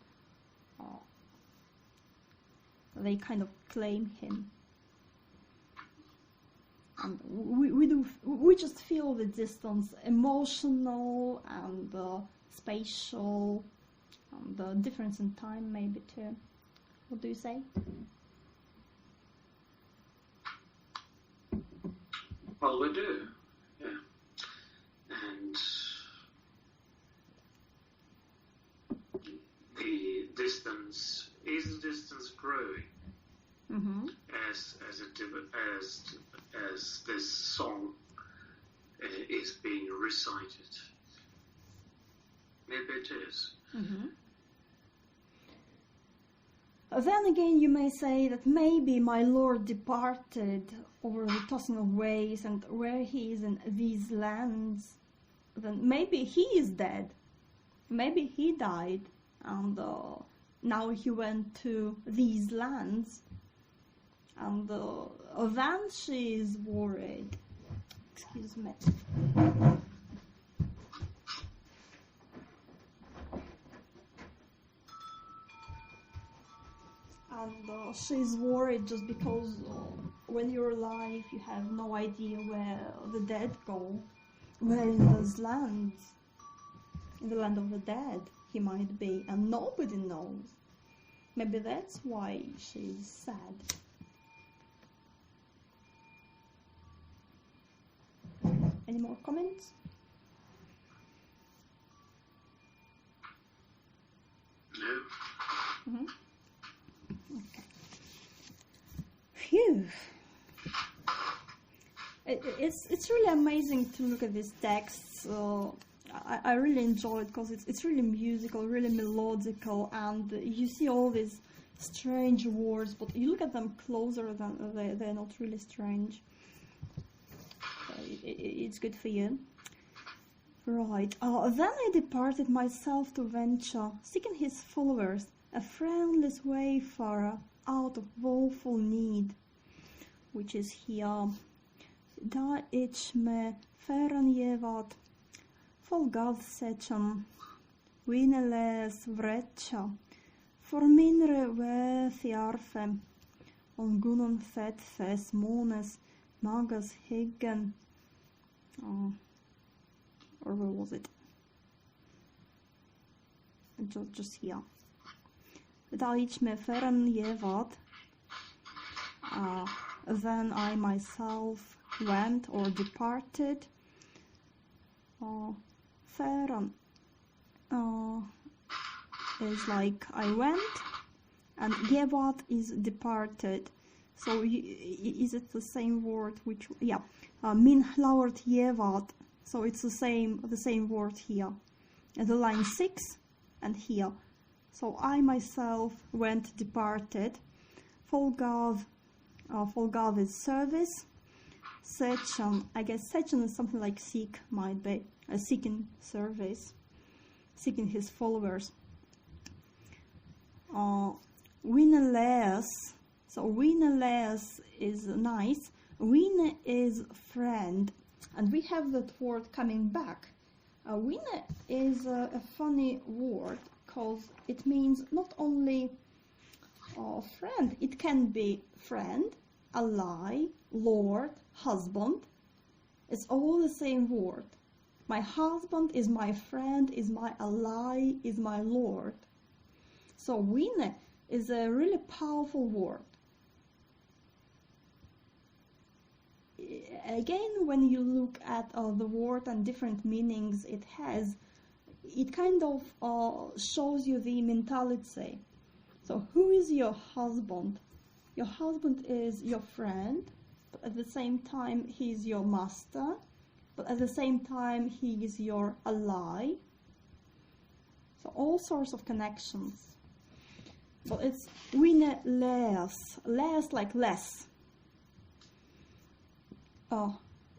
they kind of claim him. And we just feel the distance, emotional and spatial, and the difference in time maybe too. What do you say? Well, we do, yeah. And the distance growing as this song is being recited. Maybe it is. Then again, you may say that maybe my lord departed over the tossing of waves, and where he is in these lands, then maybe he is dead. Maybe he died, and now he went to these lands, and then she is worried. Excuse me. And she's worried just because when you're alive you have no idea where the dead go. Where in those lands, in the land of the dead, he might be, and nobody knows. Maybe that's why she's sad. Any more comments? No. Okay. Phew. It's really amazing to look at these texts. I really enjoy it because it's really musical, really melodical, and you see all these strange words, but you look at them closer, than they're not really strange. It's good for you. Right. Then I departed myself to venture, seeking his followers, a friendless wayfarer out of woeful need, which is here. Da ich me fernjevad, Volgav sechan, wineles vrecha, for minre we thiarfe, on gunon thethes mones, magas higgen, or where was it? Just here. Daich me feren jevad, then I myself went or departed. Feren is like I went, and jevad is departed. So is it the same word? Which min lauert jevad. So it's the same word here. And the line 6 and here. So I myself went, departed. Volgav is service. Sechan, I guess sechan is something like seek, might be. Seeking service. Seeking his followers. Wineles. So wineles is nice. Wine is friend. And we have that word coming back. Wine is a funny word because it means not only friend, it can be friend, ally, lord, husband. It's all the same word. My husband is my friend, is my ally, is my lord. So wine is a really powerful word. Again, when you look at the word and different meanings it has, it kind of shows you the mentality. So who is your husband? Your husband is your friend, but at the same time he is your master, but at the same time he is your ally. So all sorts of connections. So it's wine less, less like less.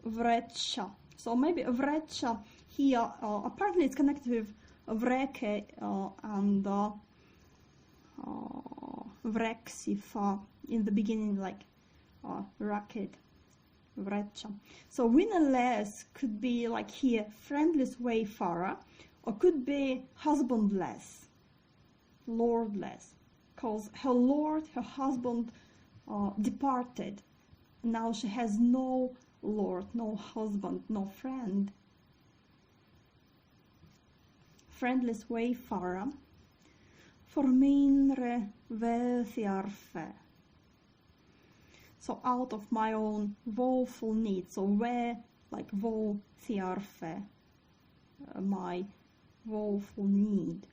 Vrecha. So maybe vrecha here, apparently it's connected with vreke and vrexifa in the beginning, like racket, vrecha. So winnerless could be like here, friendless wayfarer, or could be husbandless, lordless, because her lord, her husband departed. Now she has no lord, no husband, no friend. Friendless wayfarer. For minre vethiarfe. So out of my own woeful need. So where, like wo thiarfe, my woeful need.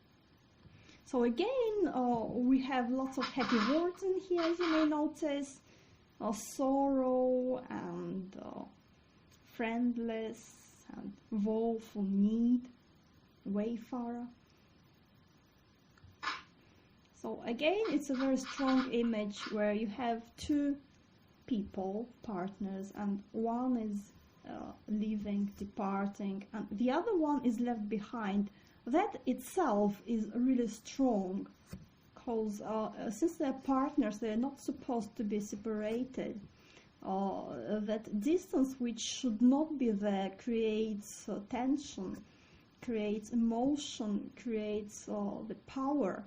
So again, we have lots of happy words in here, as you may notice. Sorrow and friendless and woeful need, wayfarer. So again, it's a very strong image where you have two people, partners, and one is leaving, departing, and the other one is left behind. That itself is really strong. Because since they're partners, they're not supposed to be separated. That distance, which should not be there, creates tension, creates emotion, creates the power.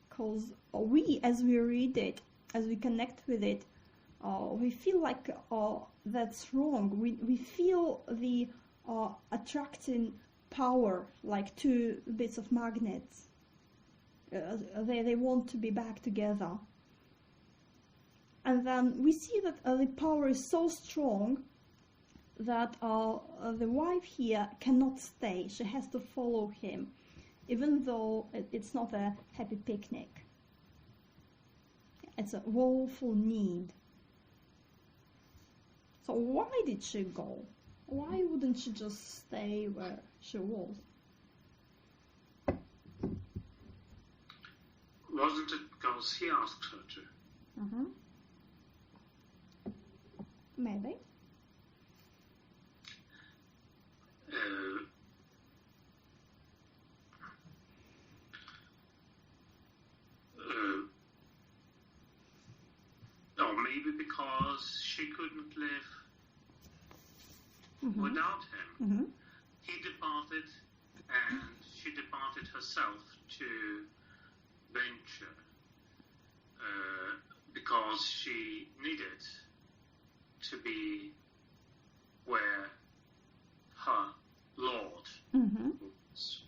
Because we, as we read it, as we connect with it, we feel like that's wrong. We feel the attracting power like two bits of magnets. They want to be back together. And then we see that the power is so strong that the wife here cannot stay. She has to follow him, even though it's not a happy picnic. It's a woeful need. So why did she go? Why wouldn't she just stay where she was? Wasn't it because he asked her to? Maybe. Or maybe because she couldn't live without him. he departed, and she departed herself to venture because she needed to be where her Lord was.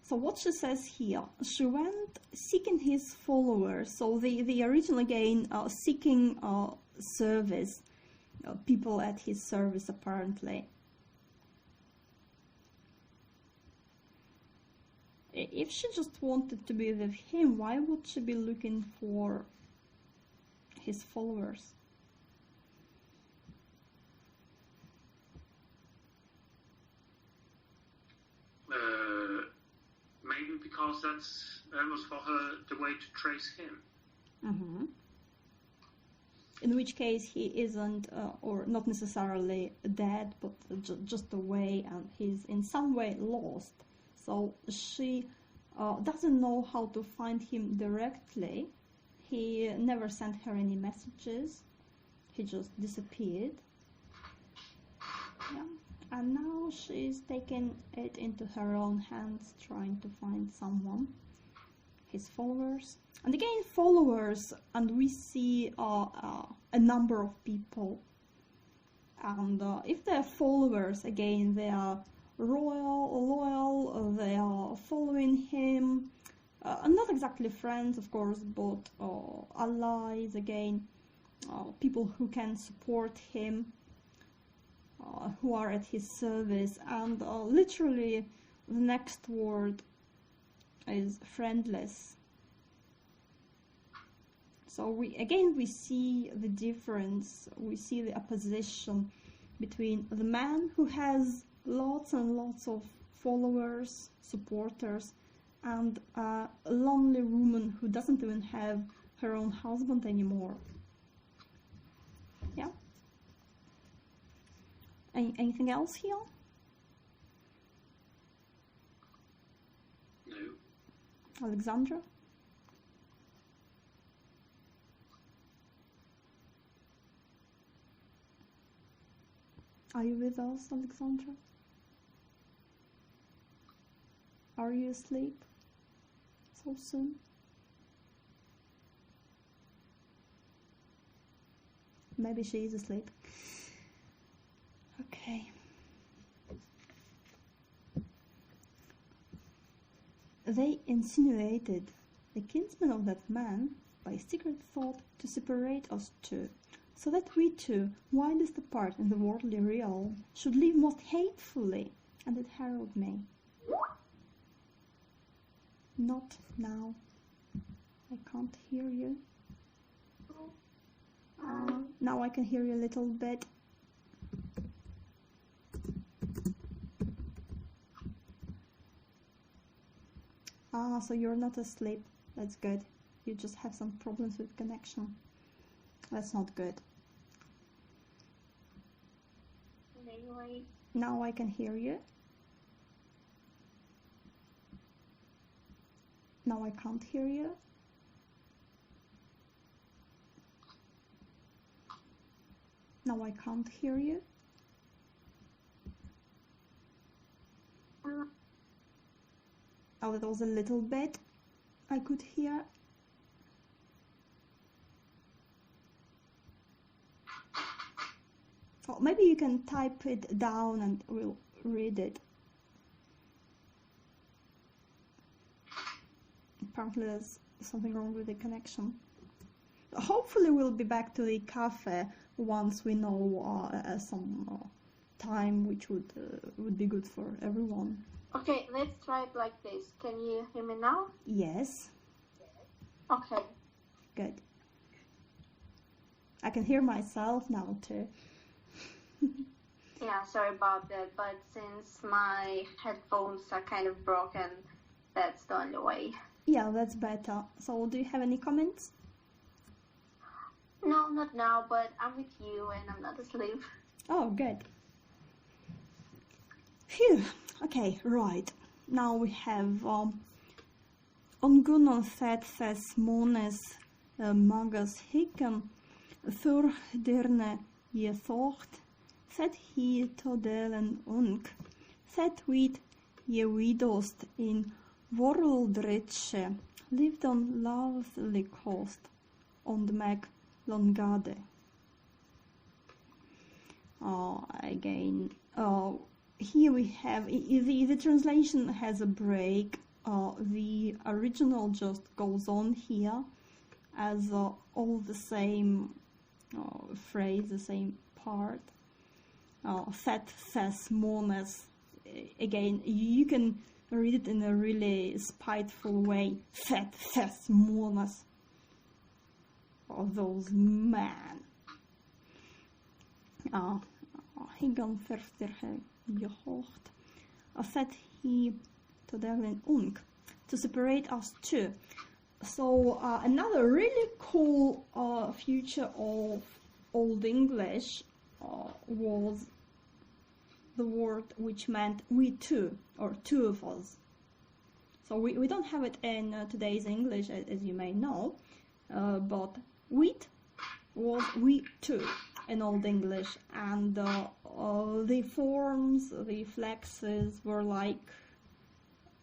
So what she says here, she went seeking his followers. So the original again seeking service, people at his service apparently. If she just wanted to be with him, why would she be looking for his followers? Maybe because that was for her the way to trace him. In which case he isn't, or not necessarily dead, but just away, and he's in some way lost. So she doesn't know how to find him directly. He never sent her any messages. He just disappeared. Yeah. And now she's taking it into her own hands, trying to find someone, his followers. And again, followers, and we see a number of people. And if they're followers, again, they are loyal, they are following him. Not exactly friends, of course, but allies, again, people who can support him. Who are at his service, and literally the next word is friendless. So we see the difference, we see the opposition between the man who has lots and lots of followers, supporters, and a lonely woman who doesn't even have her own husband anymore. Yeah. Anything else here? No. Alexandra? Are you with us, Alexandra? Are you asleep so soon? Maybe she is asleep. Okay. They insinuated the kinsman of that man by secret thought to separate us two, so that we two, widest apart in the worldly realm, should live most hatefully, and it harrowed me. Not now. I can't hear you. Now I can hear you a little bit. So you're not asleep. That's good. You just have some problems with connection. That's not good. Anyway. Now I can hear you. Now I can't hear you. Now I can't hear you. Oh, that was a little bit I could hear. Oh, maybe you can type it down and we'll read it. Apparently there's something wrong with the connection. Hopefully we'll be back to the cafe once we know some time which would be good for everyone. Okay, let's try it like this. Can you hear me now? Yes. Okay. Good. I can hear myself now too. Yeah, sorry about that, but since my headphones are kind of broken, that's the only way. Yeah, that's better. So do you have any comments? No, not now, but I'm with you and I'm not asleep. Oh, good. Phew. Okay, right. Now we have Ongunon Thethes Mones Magas Hicken Thur Dirne Yethocht Sett he todelen unk, sett wit je widost in worldriche, lived on lovely coast, on the Meg Longade. Again, here we have, the translation has a break. The original just goes on here as all the same phrase, the same part. Sett ses mones. Again, you can read it in a really spiteful way. Sett ses mones. Those men. Higan versterhe gehocht. Sett he todelen unk. To separate us two. So another really cool feature of Old English was the word which meant we two, or two of us. So we don't have it in today's English, as you may know, but wit was we two in Old English, and the forms, the flexes were like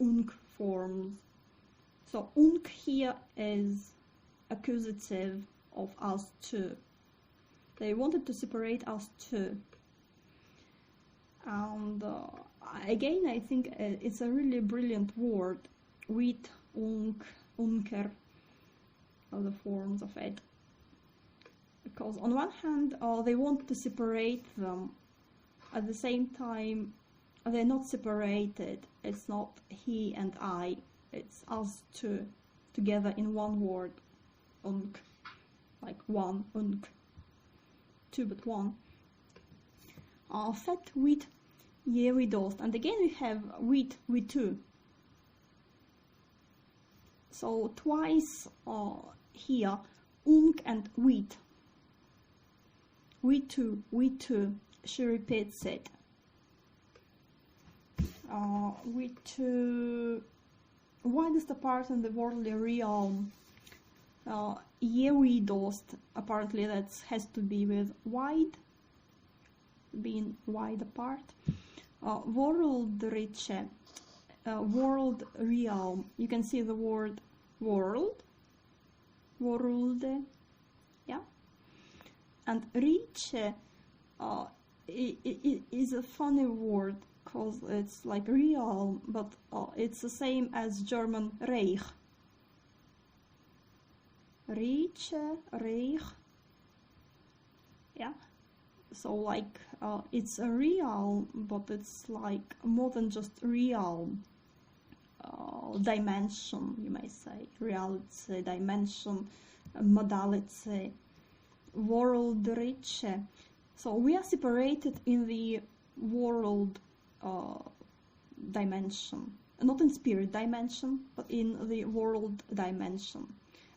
unk forms. So unk here is accusative of us two. They wanted to separate us two. And again, I think it's a really brilliant word. Wit, unk, unker, all the forms of it. Because on one hand, they want to separate them. At the same time, they're not separated. It's not he and I. It's us two together in one word. Unk. Like one, unk. Two but one. Sett wit je widost. And again we have wit, we two. So twice here, unk and wit. We two, we two. She repeats it. We two. Widest apart in the worldly realm. Je widost. Apparently that has to be with wide. Being wide apart. Worldriche. World realm. You can see the word world. Worlde. Yeah. And riche is a funny word because it's like realm, but it's the same as German Reich. Riche, Reich. Yeah. So like it's a realm, but it's like more than just realm. Dimension, you may say. Reality, dimension, modality. Worldriche. So we are separated in the world dimension. Not in spirit dimension, but in the world dimension.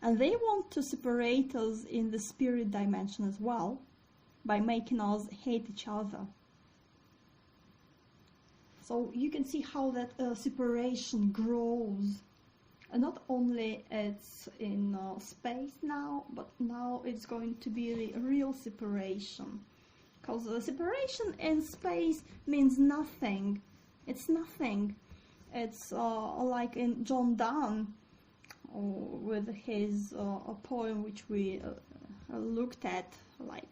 And they want to separate us in the spirit dimension as well, by making us hate each other. So you can see how that separation grows. And not only it's in space now, but now it's going to be the real separation. Because the separation in space means nothing. It's nothing. It's like in John Donne, with his poem which we looked at, like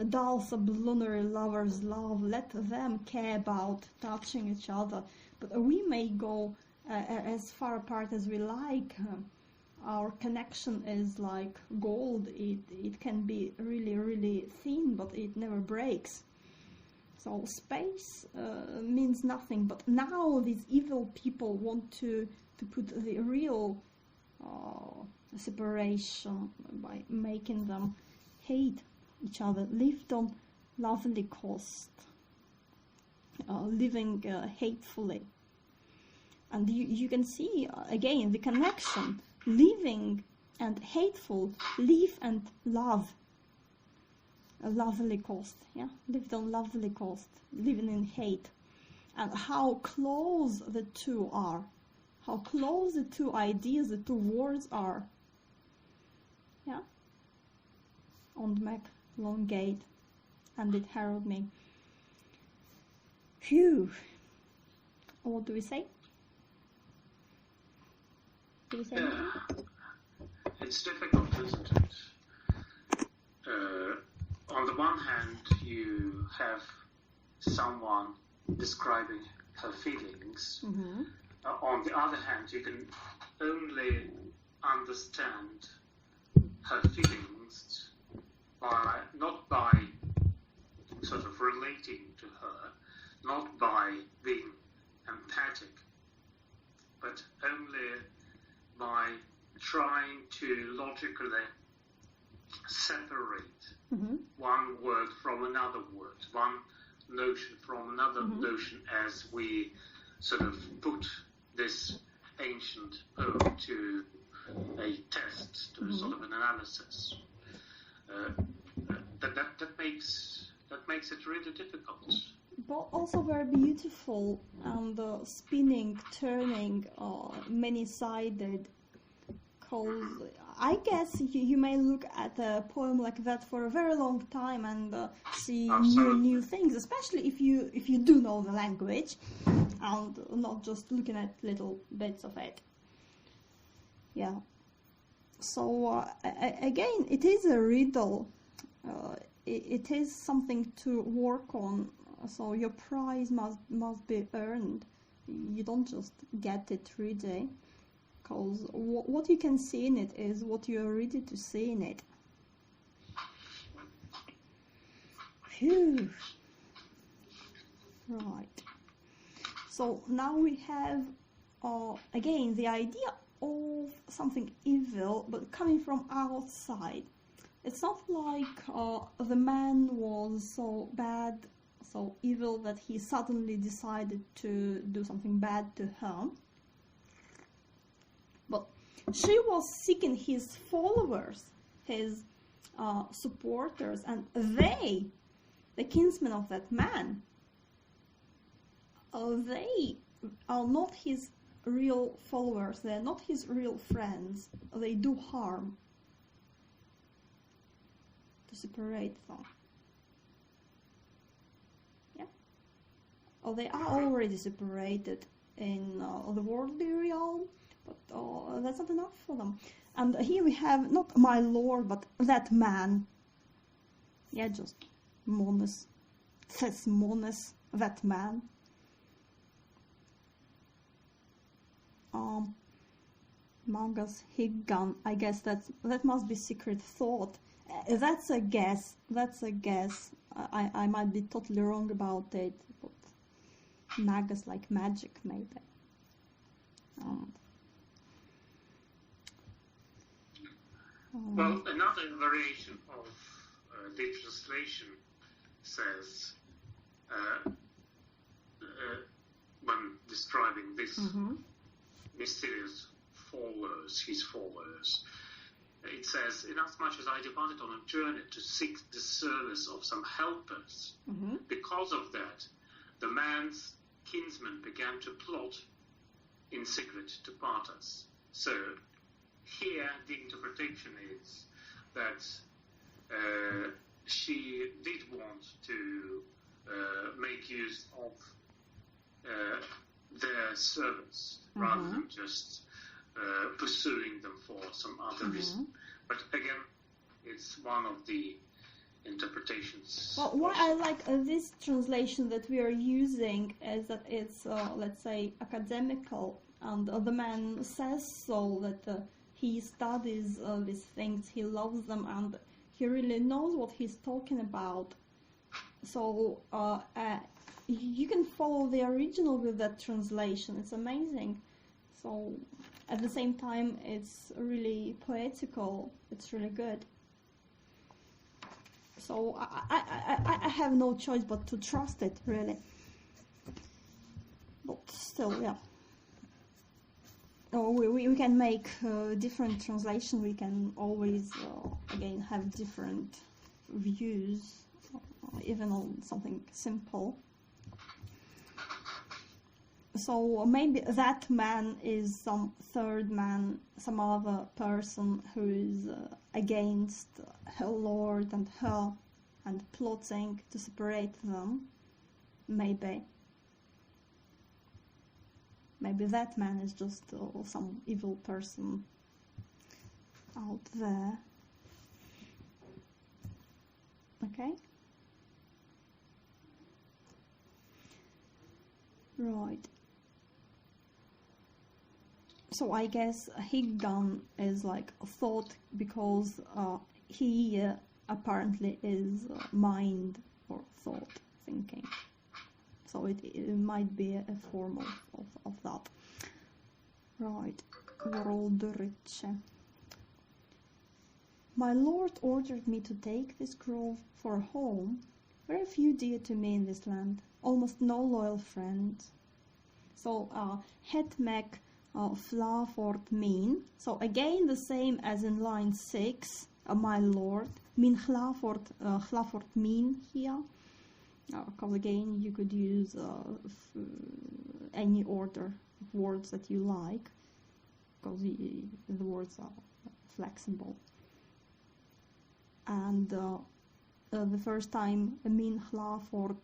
dull sublunary lovers love, let them care about touching each other. But we may go as far apart as we like. Our connection is like gold. It can be really, really thin, but it never breaks. So space means nothing. But now these evil people want to put the real separation by making them hate each other, lived on lovely coast, living hatefully. And you can see again the connection, living and hateful, live and love. A lovely coast, yeah, lived on lovely coast, living in hate. And how close the two are, how close the two ideas, the two words are. Yeah, on the Mac Long Gate. and it harrowed me. Phew. What do we say? Do we say anything? It's difficult, isn't it? On the one hand, you have someone describing her feelings. Mm-hmm. On the other hand, you can only understand her feelings not by sort of relating to her, not by being empathic, but only by trying to logically separate one word from another word, one notion from another notion, as we sort of put this ancient poem to a test, to sort of an analysis. That makes it really difficult. But also very beautiful, and spinning, turning, many-sided. Because I guess you may look at a poem like that for a very long time and see new things, especially if you do know the language and not just looking at little bits of it. Yeah. So again, it is a riddle. It is something to work on. So your prize must be earned. You don't just get it really. Because what you can see in it is what you are ready to see in it. Phew. Right. So now we have, again, the idea of something evil, but coming from outside. It's not like the man was so bad, so evil, that he suddenly decided to do something bad to her. But she was seeking his followers, his supporters, and they, the kinsmen of that man, they are not his real followers, they are not his real friends. They do harm to separate them. Yeah? Or they are already separated in the worldly realm, but that's not enough for them. And here we have not my lord, but that man. Yeah, just Mones, Mones, that man. Mangas Higgan. I guess that must be secret thought. That's a guess. I might be totally wrong about it, but Magas like magic, maybe. Well, another variation of the translation says, when describing this mysterious followers, his followers, it says, inasmuch as I departed on a journey to seek the service of some helpers, because of that, the man's kinsmen began to plot in secret to part us. So, here the interpretation is that she did want to make use of their servants rather than just pursuing them for some other reason. But again, it's one of the interpretations. Well, what I like this translation that we are using is that it's, let's say, academical, and the man says so, that he studies these things, he loves them, and he really knows what he's talking about. So you can follow the original with that translation. It's amazing. So at the same time, it's really poetical. It's really good. So I have no choice but to trust it, really. But still, yeah. We can make different translation. We can always, again, have different views, even on something simple. So maybe that man is some third man, some other person who is against her lord and her and plotting to separate them. Maybe that man is just some evil person out there. Okay? Right. So I guess Higgan is like a thought because he apparently is mind or thought thinking. So it might be a form of that. Right. Rolderiche. My lord ordered me to take this grove for a home. Very few dear to me in this land. Almost no loyal friends. So Hetmek Flaford mean. So again the same as in line 6. My lord. Mean Flaford mean here. Because again you could use any order of words that you like. Because the words are flexible. And the first time mean Flaford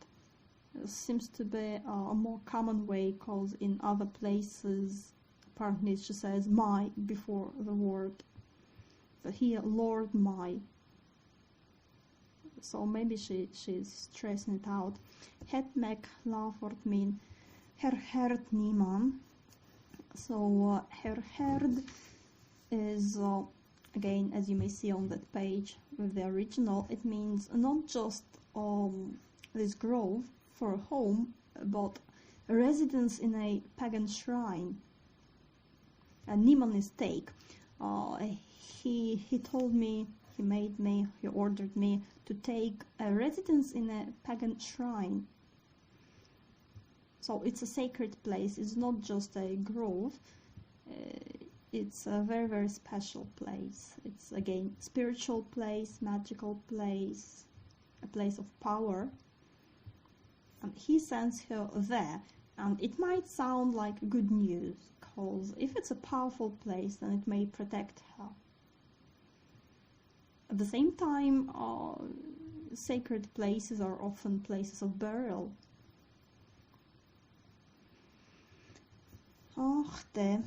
seems to be a more common way, because in other places apparently she says my before the word, but here Lord my, so maybe she's stressing it out. Hetmek Laford mean Her herd niemand. So her herd is again, as you may see on that page with the original, it means not just this grove for a home, but a residence in a pagan shrine. Niemand is take. He told me, he ordered me to take a residence in a pagan shrine. So it's a sacred place. It's not just a grove. It's a very, very special place. It's, again, spiritual place, magical place, a place of power. And he sends her there. And it might sound like good news, because if it's a powerful place, then it may protect her. At the same time, sacred places are often places of burial. Achte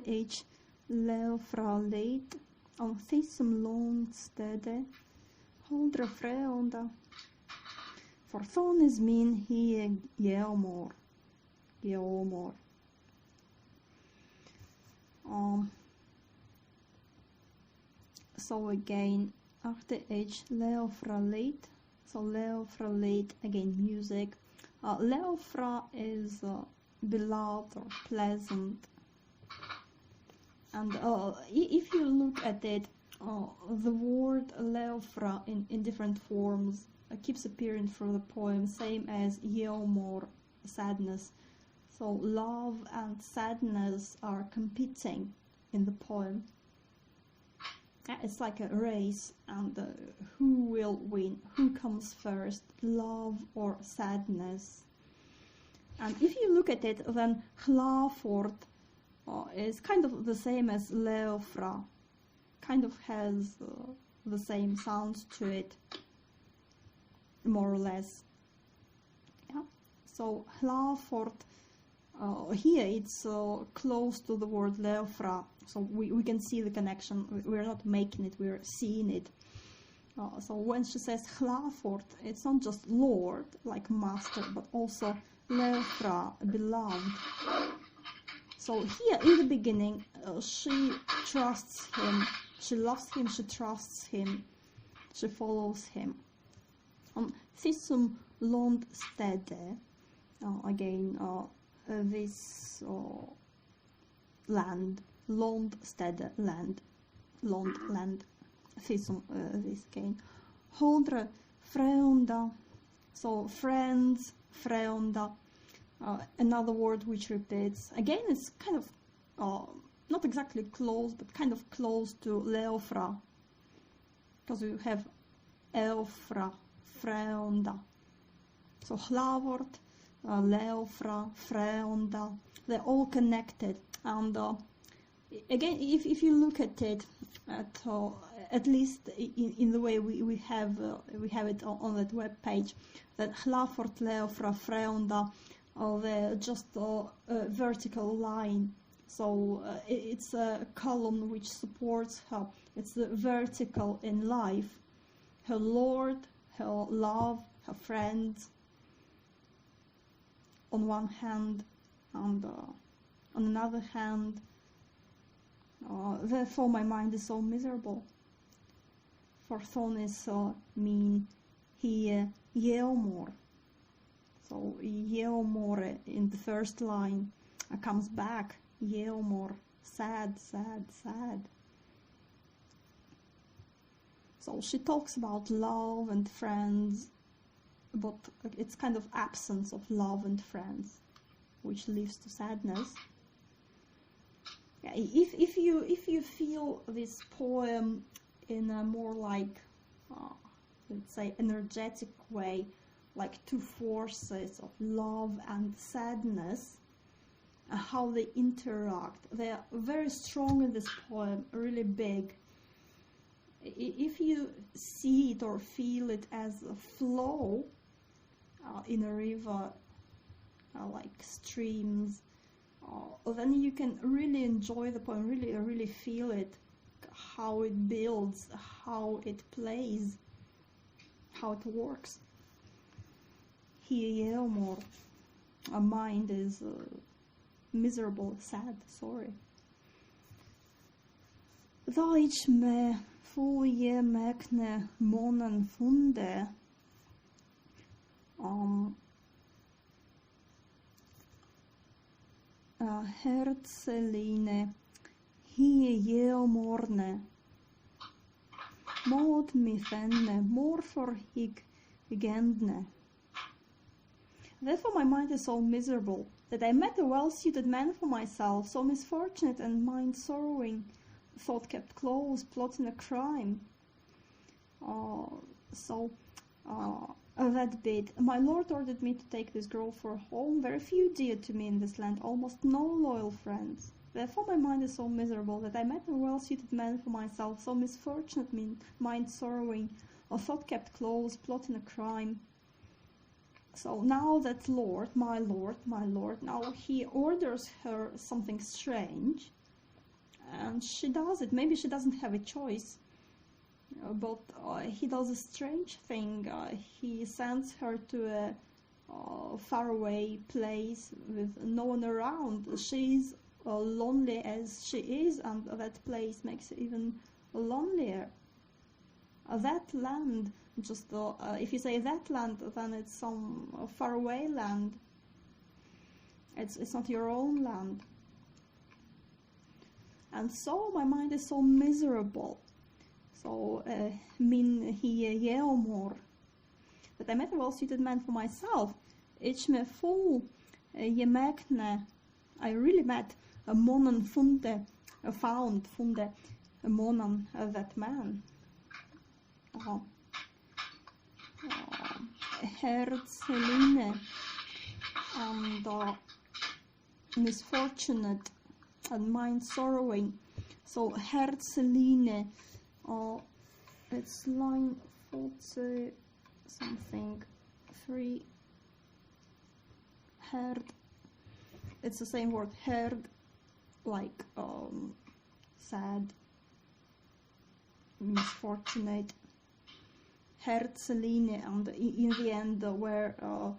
ich leufraleit aan thissem longstede, holdre vreonda. For thon is mean he geomor. So again, achte ich leufraleit. So leufraleit, again, music. Leufra is beloved or pleasant. And if you look at it, the word leufra in different forms keeps appearing through the poem, same as yeomor, sadness. So love and sadness are competing in the poem. It's like a race, and who will win? Who comes first, love or sadness? And if you look at it, then Hlaford is kind of the same as Leofra, kind of has the same sounds to it, more or less. Yeah. So Hlaford, here it's close to the word Leofra, so we can see the connection. We're not making it, we're seeing it. So when she says Hlaford, it's not just Lord, like master, but also Leofra, beloved. So here in the beginning, she trusts him, she loves him, she trusts him, she follows him. Thissum londstede, again, this land, londstede, land, Thissum, this again. Holdre freonda, so friends, freonda. Another word which repeats. Again, it's kind of not exactly close, but kind of close to Leofra, because you have Eofra, Freonda. So Hlavord, Leofra, Freonda, they're all connected. And again, if you look at it, at least in the way we have it on that web page, that Hlafort Leo fra Freunda, the just a vertical line. So it's a column which supports her. It's the vertical in life. Her Lord, her love, her friends on one hand, and on another hand, therefore my mind is so miserable. For thonis mean he yeomor. So yeomor in the first line comes back. Yeomor, sad, sad, sad. So she talks about love and friends, but it's kind of absence of love and friends, which leads to sadness. Yeah, if you feel this poem in a more like, let's say, energetic way, like two forces of love and sadness, how they interact, they are very strong in this poem, really big. If you see it or feel it as a flow in a river, like streams, then you can really enjoy the poem, really feel it, how it builds, how it plays, how it works. Here, more, a mind is miserable, sad, sorry. Deutsch me foje mekne monen funde herzeline hie jeomorne mod mi fenne more for hig gendne. Therefore my mind is so miserable, that I met a well-suited man for myself, so misfortunate and mind sorrowing, thought kept close, plotting a crime. That bit. My lord ordered me to take this girl for a home, very few dear to me in this land, almost no loyal friends. Therefore my mind is so miserable, that I met a well-suited man for myself, so misfortunate, mind sorrowing, a thought kept close, plotting a crime. So now that my lord, now he orders her something strange, and she does it. Maybe she doesn't have a choice, but he does a strange thing. He sends her to a faraway place with no one around. She's lonely as she is, and that place makes her even lonelier. That land, just if you say that land, then it's some faraway land. It's not your own land. And so my mind is so miserable. So min hie jeomor, that I met a well-suited man for myself. Ich me full jemekne. I really met a monan funde, a found funde, a monan, that man. Herzeline, and misfortunate and mind sorrowing. So Herzeline, it's line 40 something, 3. Herd, it's the same word, herd, like sad, misfortunate. Herzeline, and in the end, where a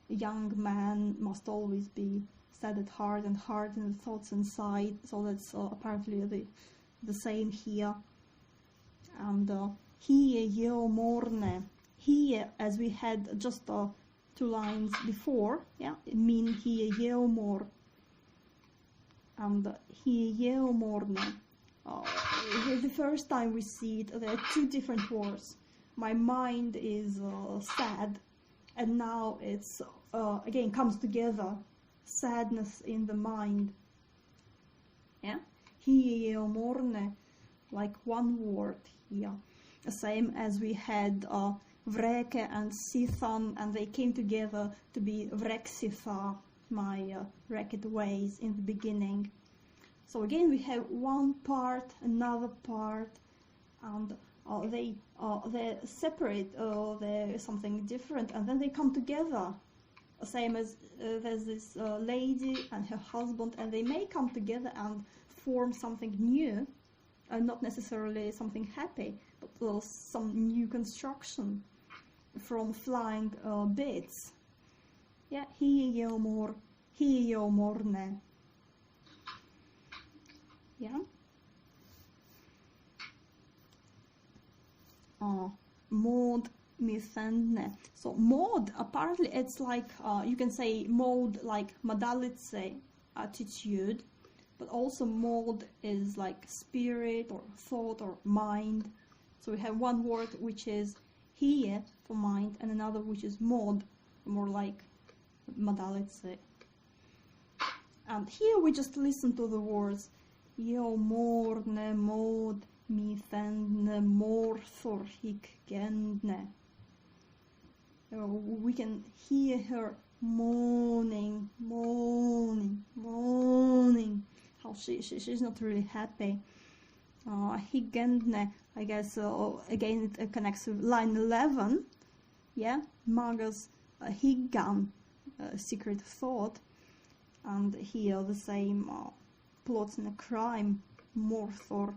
young man must always be sad at heart and hard in the thoughts inside. So that's apparently the same here. And hie jeomorne, hie, as we had just 2 lines before, yeah, it mean hie jeomor, and hie jeomorne. The first time we see it, there are 2 different words. My mind is sad, and now it's again comes together, sadness in the mind. Yeah, hie jeomorne, like one word here, the same as we had vreke and sithan, and they came together to be vreksitha, my wrecked ways in the beginning. So again we have one part, another part, and they're separate, they're something different, and then they come together. Same as there's this lady and her husband, and they may come together and form something new, not necessarily something happy, but some new construction from flying bits. Yeah, hiiomorne. Yeah. Mod mifenne. So mod, apparently it's like, you can say mod like modality, attitude, but also mod is like spirit or thought or mind. So we have one word which is here for mind, and another which is mod, more like modality. And here we just listen to the words morne mod mifenne morthor hikgenne. We can hear her moaning. How she's not really happy. Higgendne, I guess, again it connects with line 11. Yeah, Maga's higgan, secret thought, and here the same plots in a crime. Morthor,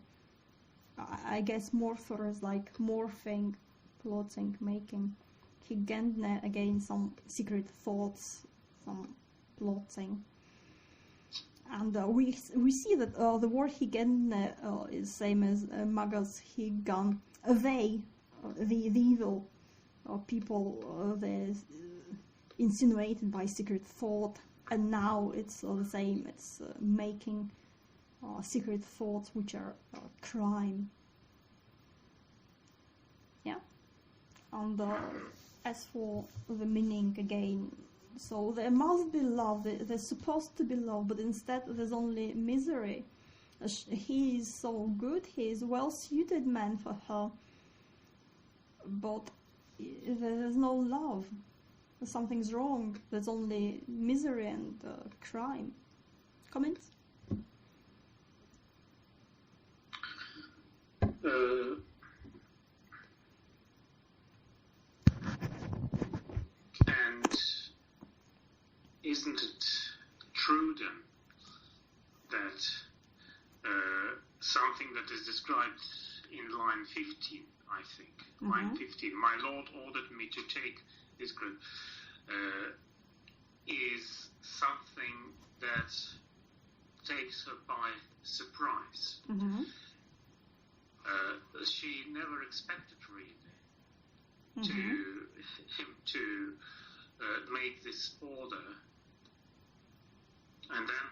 I guess morthor is like morphing, plotting, making. Higgendne, again some secret thoughts, some plotting. And we see that the word higgendne is same as Maga's higgan. They, the evil people, they're insinuated by secret thought, and now it's the same. It's making secret thoughts which are crime. Yeah. And as for the meaning again, so there must be love, there's supposed to be love, but instead there's only misery. He is so good, he is well-suited man for her, but there's no love. Something's wrong, there's only misery and crime. Comments? And isn't it true then that something that is described in line 15, I think, line 15, my Lord ordered me to take this group, is something that takes her by surprise. She never expected really to him to make this order, and then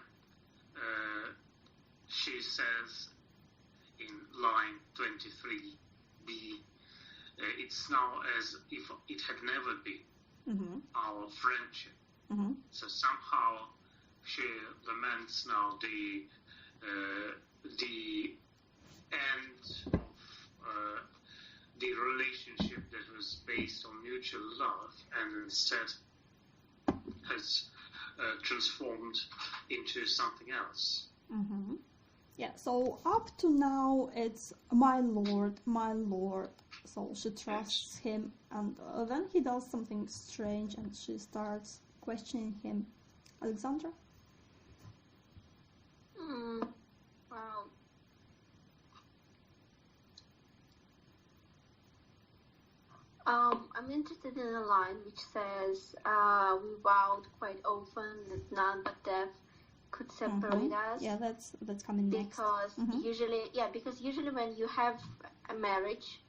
she says in line 23b, it's now as if it had never been our friendship. So somehow she laments now the end of the relationship that was based on mutual love, and instead has transformed into something else. Yeah, so up to now it's my Lord. So she trusts him, and then he does something strange and she starts questioning him. Alexandra? Well, I'm interested in a line which says, we vowed quite often that none but death could separate us. Yeah, that's coming next. Because usually when you have a marriage,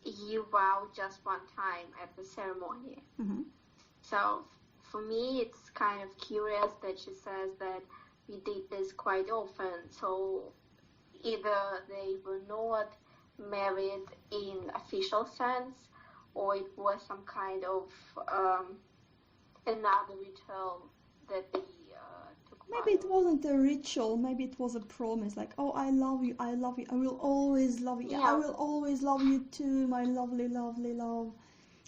you vow just one time at the ceremony. So for me, it's kind of curious that she says that we did this quite often. So either they were not married in official sense, or it was some kind of another ritual that they took part Maybe it wasn't a ritual, maybe it was a promise, like, oh, I love you, I will always love you, I will always love you too, my lovely, lovely love.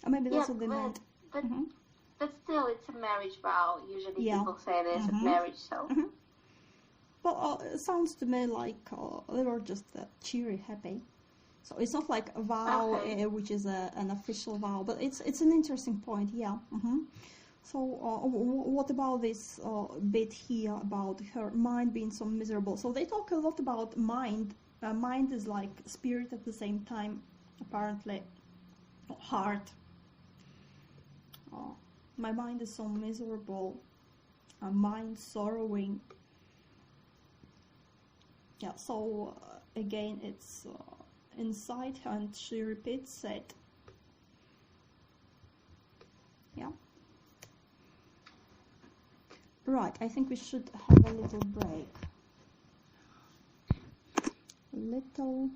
Or maybe that's what they meant. But still, it's a marriage vow. Usually people say this at marriage, so... Well, it sounds to me like they were just cheery, happy. So it's not like a vow, Okay. which is an official vow, but it's an interesting point, yeah. So what about this bit here about her mind being so miserable? So they talk a lot about mind. Mind is like spirit at the same time, apparently. Heart. My mind is so miserable. Mind sorrowing. Yeah, so again it's inside her and she repeats it. Yeah. Right, I think we should have a little break. Little